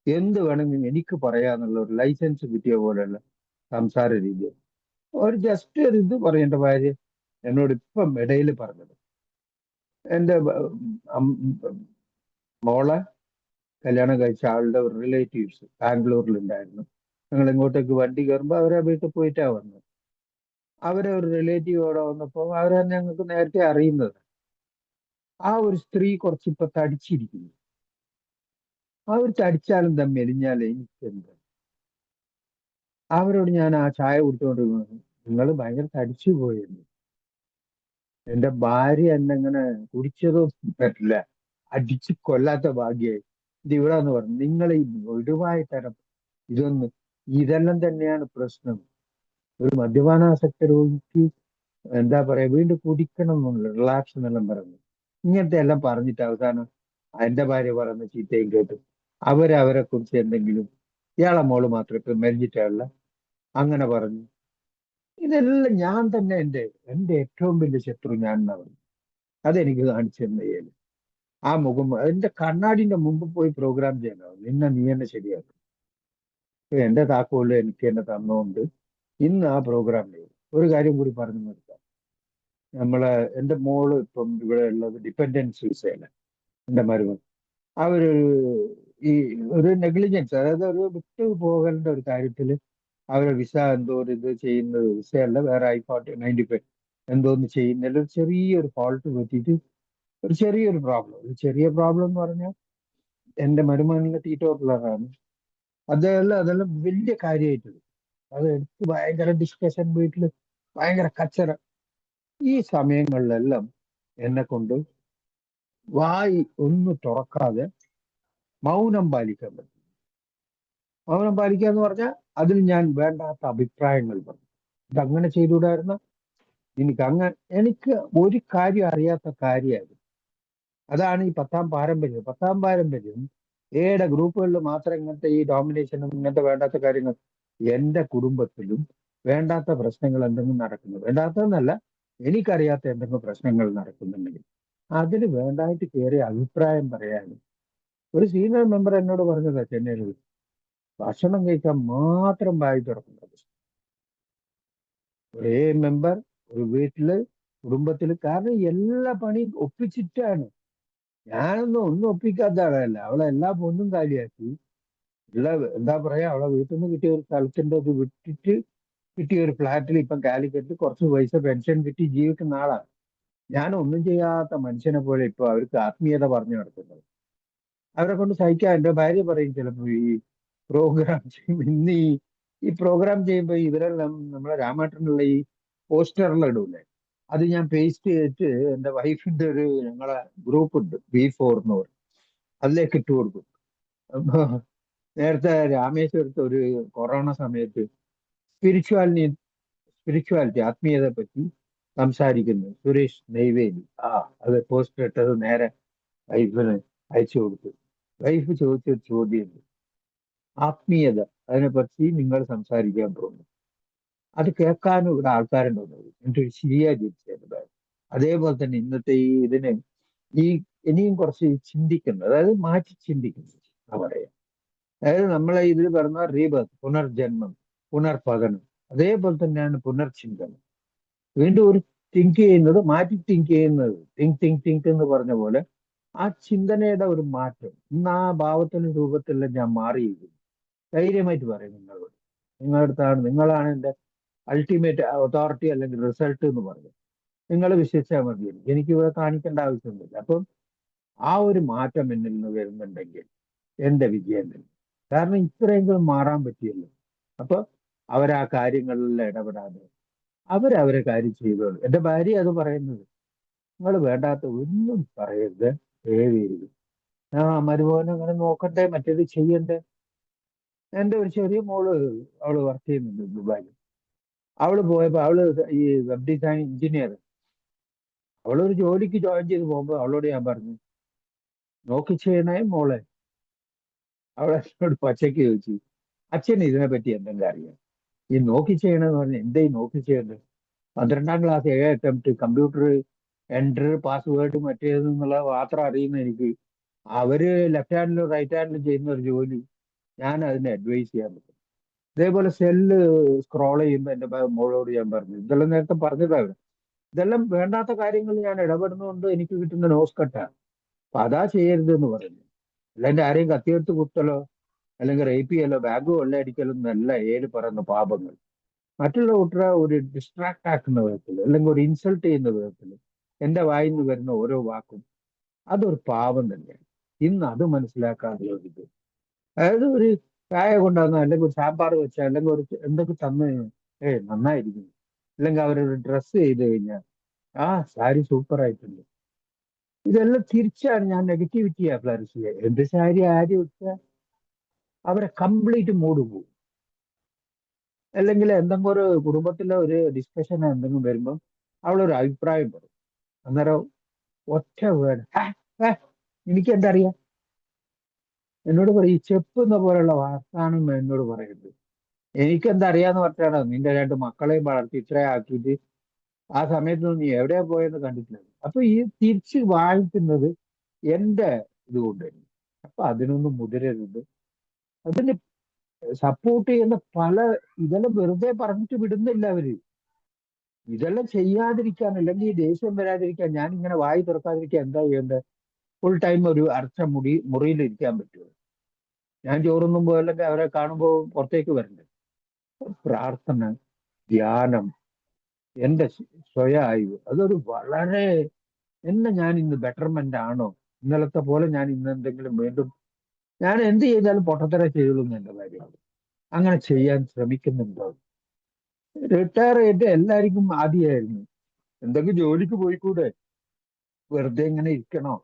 എന്ത് വേണമെങ്കിലും എനിക്ക് പറയാന്നുള്ള ഒരു ലൈസൻസ് കിട്ടിയ പോലെയുള്ള സംസാര രീതി. ഒരു ജസ്റ്റ് ഒരു ഇത് പറയേണ്ട ഭാര്യ എന്നോട് ഇപ്പം ഇടയിൽ പറഞ്ഞത്, എന്റെ മോളെ കല്യാണം കഴിച്ച ആളുടെ ഒരു റിലേറ്റീവ്സ് ബാംഗ്ലൂരിലുണ്ടായിരുന്നു. ഞങ്ങൾ ഇങ്ങോട്ടേക്ക് വണ്ടി കയറുമ്പോൾ അവരെ വീട്ടിൽ പോയിട്ടാ വന്നത്. അവരെ ഒരു റിലേറ്റീവ് അവിടെ വന്നപ്പോൾ അവരെ ഞങ്ങൾക്ക് നേരത്തെ അറിയുന്നത്. ആ ഒരു സ്ത്രീ കുറച്ചിപ്പോ തടിച്ചിരിക്കുന്നു. ആ ഒരു തടിച്ചാലും മെലിഞ്ഞാലേ എനിക്കെന്ത്. അവരോട് ഞാൻ ആ ചായ കുടിച്ചുകൊണ്ടിരുന്നത്, നിങ്ങൾ ഭയങ്കര തടിച്ചു പോയിരുന്നു. എന്റെ ഭാര്യ എന്നെങ്ങനെ കുടിച്ചതും പറ്റില്ല, അടിച്ച് കൊല്ലാത്ത ഭാഗ്യായി. ഇത് ഇവിടാന്ന് പറഞ്ഞു, നിങ്ങൾ ഈ ഒഴിവായ തരം ഇതെല്ലാം തന്നെയാണ് പ്രശ്നം. ഒരു മദ്യപാനാസക്ത രോഗിക്ക് എന്താ പറയാ, വീണ്ടും കുടിക്കണം എന്നുള്ള റിലാക്സ് എന്നെല്ലാം പറഞ്ഞു. ഇങ്ങനത്തെ എല്ലാം പറഞ്ഞിട്ട് അവസാനം എന്റെ ഭാര്യ പറയുന്ന ചീത്തയും കേട്ടു അവരെ കുറിച്ച് എന്തെങ്കിലും, ഇയാളെ മോള് മാത്രം ഇപ്പൊ മെലിഞ്ഞിട്ടുള്ള അങ്ങനെ പറഞ്ഞു. ഇതെല്ലാം ഞാൻ തന്നെ എന്റെ ഏറ്റവും വലിയ ശത്രു ഞാൻ എന്നാ പറഞ്ഞു. അതെനിക്ക് കാണിച്ചു തന്ന ആ മുഖം, എന്റെ കണ്ണാടിന്റെ മുമ്പ് പോയി പ്രോഗ്രാം ചെയ്യാനാവും. നീ എന്നെ ശരിയാക്കും. എന്റെ താക്കോല് എനിക്ക് എന്നെ തന്നുകൊണ്ട് ഇന്ന് ആ പ്രോഗ്രാം ചെയ്യും. ഒരു കാര്യം കൂടി പറഞ്ഞു നിർത്താം. എന്റെ മോള് ഇപ്പം ഇവിടെ ഉള്ളത് ഡിപ്പെൻഡൻസ് വിസയല്ല. എന്റെ മരുമകൻ അവരൊരു ഈ ഒരു നെഗ്ലിജൻസ്, അതായത് ഒരു വിട്ടു പോകേണ്ട ഒരു കാര്യത്തിൽ അവരെ വിസ എന്തോ ഒരു ഇത് ചെയ്യുന്നത്, വിസയല്ല വേറെ I-45 എന്തോന്ന് ചെയ്യുന്നതിൽ ഒരു ചെറിയൊരു ഫോൾട്ട് പറ്റിയിട്ട് ഒരു ചെറിയൊരു പ്രോബ്ലം. ഒരു ചെറിയ പ്രോബ്ലം എന്ന് പറഞ്ഞാൽ എന്റെ മരുമകനിലെ ടീറ്റോട്ടലാണ്. അതെല്ലാം വലിയ കാര്യമായിട്ട് അത് എടുത്ത് ഭയങ്കര ഡിസ്കഷൻ, വീട്ടിൽ ഭയങ്കര കച്ചറ. ഈ സമയങ്ങളിലെല്ലാം എന്നെ കൊണ്ട് വായി ഒന്ന് തുറക്കാതെ മൗനം പാലിക്കാൻ പറ്റും. മൗനം പാലിക്കുക എന്ന് പറഞ്ഞാൽ അതിൽ ഞാൻ വേണ്ടാത്ത അഭിപ്രായങ്ങൾ പറഞ്ഞു. ഇതങ്ങനെ ചെയ്തുകൂടായിരുന്ന, എനിക്ക് ഒരു കാര്യം അറിയാത്ത കാര്യമായിരുന്നു. അതാണ് ഈ 10ാം പാരമ്പര്യം. 10ാം പാരമ്പര്യം ഗ്രൂപ്പുകളിൽ മാത്രം ഇങ്ങനത്തെ ഈ ഡോമിനേഷനും ഇങ്ങനത്തെ വേണ്ടാത്ത കാര്യങ്ങൾ. എന്റെ കുടുംബത്തിലും വേണ്ടാത്ത പ്രശ്നങ്ങൾ എന്തെങ്കിലും നടക്കുന്നു, വേണ്ടാത്തതെന്നല്ല, എനിക്കറിയാത്ത എന്തെങ്കിലും പ്രശ്നങ്ങൾ നടക്കുന്നുണ്ടെങ്കിൽ അതിൽ വേണ്ടായിട്ട് കയറിയ അഭിപ്രായം പറയാനും ഒരു സീനിയർ മെമ്പർ എന്നോട് പറഞ്ഞതാ ചെന്നൈയിൽ. ഭക്ഷണം കഴിക്കാൻ മാത്രം വായി തുറക്കുന്നത് ഒരേ മെമ്പർ ഒരു വീട്ടില് കുടുംബത്തില്, കാരണം എല്ലാ പണിയും ഒപ്പിച്ചിട്ടാണ്. ഒന്നും ഒപ്പിക്കാത്ത ആളല്ല. അവളെ എല്ലാ പൊന്നും കാലിയാക്കി. എന്താ പറയാ, അവളെ വീട്ടിൽ നിന്ന് കിട്ടിയ ഒരു സ്ഥലത്തിന്റെ അത് വിട്ടിട്ട് കിട്ടിയ ഒരു ഫ്ലാറ്റിൽ ഇപ്പം കാലിക്കറ്റ് കുറച്ച് പൈസ പെൻഷൻ കിട്ടി ജീവിക്കുന്ന ആളാണ്. ഒന്നും ചെയ്യാത്ത മനുഷ്യനെ പോലെ ഇപ്പൊ അവർക്ക് ആത്മീയത പറഞ്ഞു നടക്കുന്നത്. അവരെ കൊണ്ട് സഹിക്കാൻ. എന്റെ ഭാര്യ പറയും ചിലപ്പോൾ ഈ പ്രോഗ്രാം ഇന്ന് ഈ പ്രോഗ്രാം ചെയ്യുമ്പോൾ ഇവരെല്ലാം നമ്മളെ രാമേട്ടനുള്ള ഈ പോസ്റ്ററിൽ ഇടൂലേ, അത് ഞാൻ പേസ്റ്റ് ചെയ്തിട്ട് എന്റെ വൈഫിന്റെ ഒരു ഞങ്ങളെ ഗ്രൂപ്പ് ഉണ്ട് B4 എന്ന് പറയും, അതിലേക്ക് ഇട്ട് കൊടുക്കും. അപ്പൊ നേരത്തെ രാമേശ്വരത്ത് ഒരു കൊറോണ സമയത്ത് സ്പിരിച്വാലിറ്റി ആത്മീയതയെ പറ്റി സംസാരിക്കുന്നു സുരേഷ് നെയ്വേലി. അത് പോസ്റ്റർ ഇട്ടത് നേരെ വൈഫിന് അയച്ചു കൊടുത്തു. വൈഫ് ചോദിച്ചൊരു ചോദ്യം, ആത്മീയത അതിനെപ്പറ്റി നിങ്ങൾ സംസാരിക്കാൻ പോകുന്നു, അത് കേൾക്കാനും ഇവിടെ ആൾക്കാരുണ്ടോന്ന്. എന്നിട്ട് ശരിയാ ചിരിച്ചത്. അതേപോലെ തന്നെ ഇന്നത്തെ ഈ ഇതിന് ഇനിയും കുറച്ച് ചിന്തിക്കുന്നത്, അതായത് മാറ്റി ചിന്തിക്കുന്നത് എന്താ പറയാ, അതായത് നമ്മളെ ഇതിൽ പറഞ്ഞ റീബർത്ത്, പുനർജന്മം, പുനർപതനം, അതേപോലെ തന്നെയാണ് പുനർചിന്തനം. വീണ്ടും ഒരു തിങ്ക് ചെയ്യുന്നത്, മാറ്റി തിങ്ക് ചെയ്യുന്നത്, തിങ്ക് എന്ന് പറഞ്ഞ പോലെ ആ ചിന്തനയുടെ ഒരു മാറ്റം. ഇന്ന് ആ ഭാവത്തിനും രൂപത്തിലെല്ലാം ഞാൻ മാറിയിരിക്കുന്നു. ധൈര്യമായിട്ട് പറയും നിങ്ങളോട്. നിങ്ങളാണ് എൻ്റെ അൾട്ടിമേറ്റ് അതോറിറ്റി അല്ലെങ്കിൽ റിസൾട്ട് എന്ന് പറയും. നിങ്ങൾ വിശ്വസിച്ചാൽ മതി. എനിക്ക് ഇവിടെ കാണിക്കേണ്ട ആവശ്യമൊന്നുമില്ല. അപ്പം ആ ഒരു മാറ്റം എന്നിൽ നിന്ന് വരുന്നുണ്ടെങ്കിൽ എന്റെ വിജയം തന്നെ. കാരണം ഇത്രയെങ്കിലും മാറാൻ പറ്റിയല്ലോ. അപ്പൊ അവരാ കാര്യങ്ങളിൽ ഇടപെടാതെ അവരവരെ കാര്യം ചെയ്തോളൂ. എന്റെ ഭാര്യ അത് പറയുന്നത്, നിങ്ങൾ വേണ്ടാത്ത ഒന്നും പറയരുത്, ദയവേരുത്. മരുമോനെ അങ്ങനെ നോക്കണ്ടേ, മറ്റേത് ചെയ്യണ്ടേ. എന്റെ ഒരു ചെറിയ മോള്, അവള് വർക്ക് ചെയ്യുന്നുണ്ട് ദുബായിൽ. അവള് പോയപ്പോ അവള് ഈ വെബ് ഡിസൈൻ എഞ്ചിനീയർ, അവളൊരു ജോലിക്ക് ജോയിൻ ചെയ്ത് പോകുമ്പോ അവളോട് ഞാൻ പറഞ്ഞു, നോക്കി ചെയ്യണേ മോളെ. അവളോട് പച്ചയ്ക്ക് ചോദിച്ചു, അച്ഛൻ ഇതിനെ പറ്റി എന്തെങ്കിലും അറിയാം? ഈ നോക്കി ചെയ്യണമെന്ന് പറഞ്ഞാൽ എന്തേ നോക്കി ചെയ്യേണ്ടത്? 12ാം class 7 attempt computer enter password മറ്റേതെന്നുള്ള മാത്രം അറിയുന്ന എനിക്ക് അവര് ലെഫ്റ്റ് ഹാൻഡിലും റൈറ്റ് ഹാൻഡിലും ചെയ്യുന്ന ഒരു ജോലി ഞാൻ അതിനെ അഡ്വൈസ് ചെയ്യാൻ പറ്റും. ഇതേപോലെ സെല്ല് സ്ക്രോൾ ചെയ്യുമ്പോൾ എൻ്റെ മോളോട് ഞാൻ പറഞ്ഞു, ഇതെല്ലാം നേരത്തെ പറഞ്ഞതാണ്, ഇതെല്ലാം വേണ്ടാത്ത കാര്യങ്ങൾ ഞാൻ ഇടപെടുന്നതുകൊണ്ട് എനിക്ക് കിട്ടുന്ന നോസ് കട്ടാണ്. അപ്പൊ അതാ ചെയ്യരുത് എന്ന് പറയുന്നു. അല്ലാണ്ട് ആരെയും കത്തിയെടുത്ത് കുത്തലോ അല്ലെങ്കിൽ റേപ്പ് ചെയ്യലോ ബാഗ് കൊള്ളയടിക്കലോ എന്നല്ല ഏഴ് പറയുന്ന പാപങ്ങൾ. മറ്റുള്ള കുട്ടികളെ ഒരു ഡിസ്ട്രാക്ട് ആക്കുന്ന വിധത്തിൽ അല്ലെങ്കിൽ ഒരു ഇൻസൾട്ട് ചെയ്യുന്ന വിധത്തിൽ എൻ്റെ വായിൽ നിന്ന് വരുന്ന ഓരോ വാക്കും അതൊരു പാപം തന്നെയാണ്. ഇന്ന് അത് മനസ്സിലാക്കാനുള്ള ഇത്, അതായത് ഒരു ചായ കൊണ്ടുവന്ന അല്ലെങ്കിൽ ഒരു സാമ്പാർ വെച്ച അല്ലെങ്കിൽ ഒരു എന്തൊക്കെ തന്നു നന്നായിരിക്കുന്നു, അല്ലെങ്കിൽ അവരൊരു ഡ്രസ്സ് ചെയ്ത് കഴിഞ്ഞാൽ സാരി സൂപ്പർ ആയിട്ടുണ്ട്. ഇതെല്ലാം തിരിച്ചാണ് ഞാൻ നെഗറ്റിവിറ്റിയാ ഫ്ലറിഷ് ചെയ്യുക. എന്ത് സാരി ആര് വെച്ചാൽ അവരെ കംപ്ലീറ്റ് മൂഡ് പോകും. അല്ലെങ്കിൽ എന്തെങ്കിലും ഒരു കുടുംബത്തിലെ ഒരു ഡിസ്കഷൻ എന്തെങ്കിലും വരുമ്പോൾ അവളൊരു അഭിപ്രായം പറയും. അന്നേരം ഒറ്റ വേർഡ്, എനിക്ക് എന്താ അറിയാം, എന്നോട് പറയും ചെപ്പ് എന്ന പോലെയുള്ള വാർത്താനം എന്നോട് പറയരുത്. എനിക്കെന്താ അറിയാന്ന് പറഞ്ഞാണോ നിന്റെ 2 മക്കളെയും വളർത്തി ഇത്രയും ആക്കിയിട്ട് ആ സമയത്തൊന്നും നീ എവിടെയാ പോയെന്ന് കണ്ടിട്ടില്ല. അപ്പൊ ഈ തിരിച്ച് വാങ്ങിക്കുന്നത് എന്റെ ഇതുകൊണ്ടായിരുന്നു. അപ്പൊ അതിനൊന്നും മുതിരരുത്. അതിന് സപ്പോർട്ട് ചെയ്യുന്ന ഇതെല്ലാം വെറുതെ പറഞ്ഞിട്ട് വിടുന്നില്ല അവര്. ഇതെല്ലാം ചെയ്യാതിരിക്കാൻ, അല്ലെങ്കിൽ ദേഷ്യം വരാതിരിക്കാൻ, ഞാൻ ഇങ്ങനെ വായി തുറക്കാതിരിക്കാൻ എന്താ ചെയ്യേണ്ടത്? ഫുൾ ടൈം ഒരു അടച്ച മുറിയിലിരിക്കാൻ പറ്റുമോ? ഞാൻ ചോറുന്നുമ്പോ അല്ലെങ്കിൽ അവരെ കാണുമ്പോൾ പുറത്തേക്ക് വരണ്ടേ? പ്രാർത്ഥന, ധ്യാനം, എന്റെ സ്വയ അറിവ്, അതൊരു വളരെ ഞാൻ ഇന്ന് ബെറ്റർമെന്റ് ആണോ, ഇന്നലത്തെ പോലെ ഞാൻ ഇന്ന് എന്തെങ്കിലും വീണ്ടും ഞാൻ എന്ത് ചെയ്താലും പൊട്ടത്തര ചെയ്തുള്ളൂ എന്റെ കാര്യമാണ്. അങ്ങനെ ചെയ്യാൻ ശ്രമിക്കുന്നുണ്ടോ? റിട്ടയർ ചെയ്ത് എല്ലാവർക്കും ആദ്യമായിരുന്നു എന്തെങ്കിലും ജോലിക്ക് പോയിക്കൂടെ, വെറുതെ ഇങ്ങനെ ഇരിക്കണോ?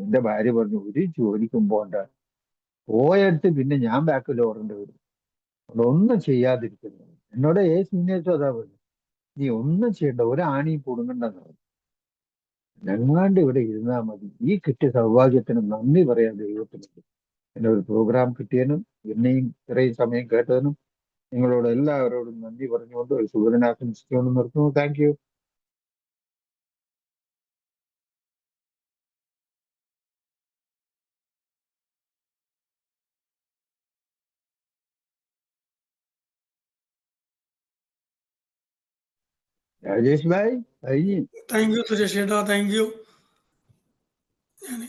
എന്റെ ഭാര്യ പറഞ്ഞു, ഒരു ജോലിക്കും പോണ്ട, പോയടുത്ത് പിന്നെ ഞാൻ ബാക്കിൽ ഓടേണ്ടി വരും, ഒന്നും ചെയ്യാതിരിക്കുന്നു. എന്നോട് സീനിയേഴ്സും അതാ പറഞ്ഞു, നീ ഒന്നും ചെയ്യണ്ട, ഒരു ആണിയും കുടുങ്ങണ്ടെന്ന് പറഞ്ഞു. ഞങ്ങാണ്ട് ഇവിടെ ഇരുന്നാൽ മതി. ഈ കിട്ടിയ സൗഭാഗ്യത്തിന് നന്ദി പറയാൻ ദൈവത്തിനുണ്ട്. എന്നെ ഒരു പ്രോഗ്രാം കിട്ടിയതിനും എന്നെയും ഇത്രയും സമയം കേട്ടതിനും നിങ്ങളോട് എല്ലാവരോടും നന്ദി പറഞ്ഞുകൊണ്ട് ഒരു ശുഭദിനം ആശംസിച്ചുകൊണ്ട് നിർത്തുന്നു. Thank you. Rajesh bhai, thank you Suresh ചേട്ടാ, താങ്ക് യു. ഞാൻ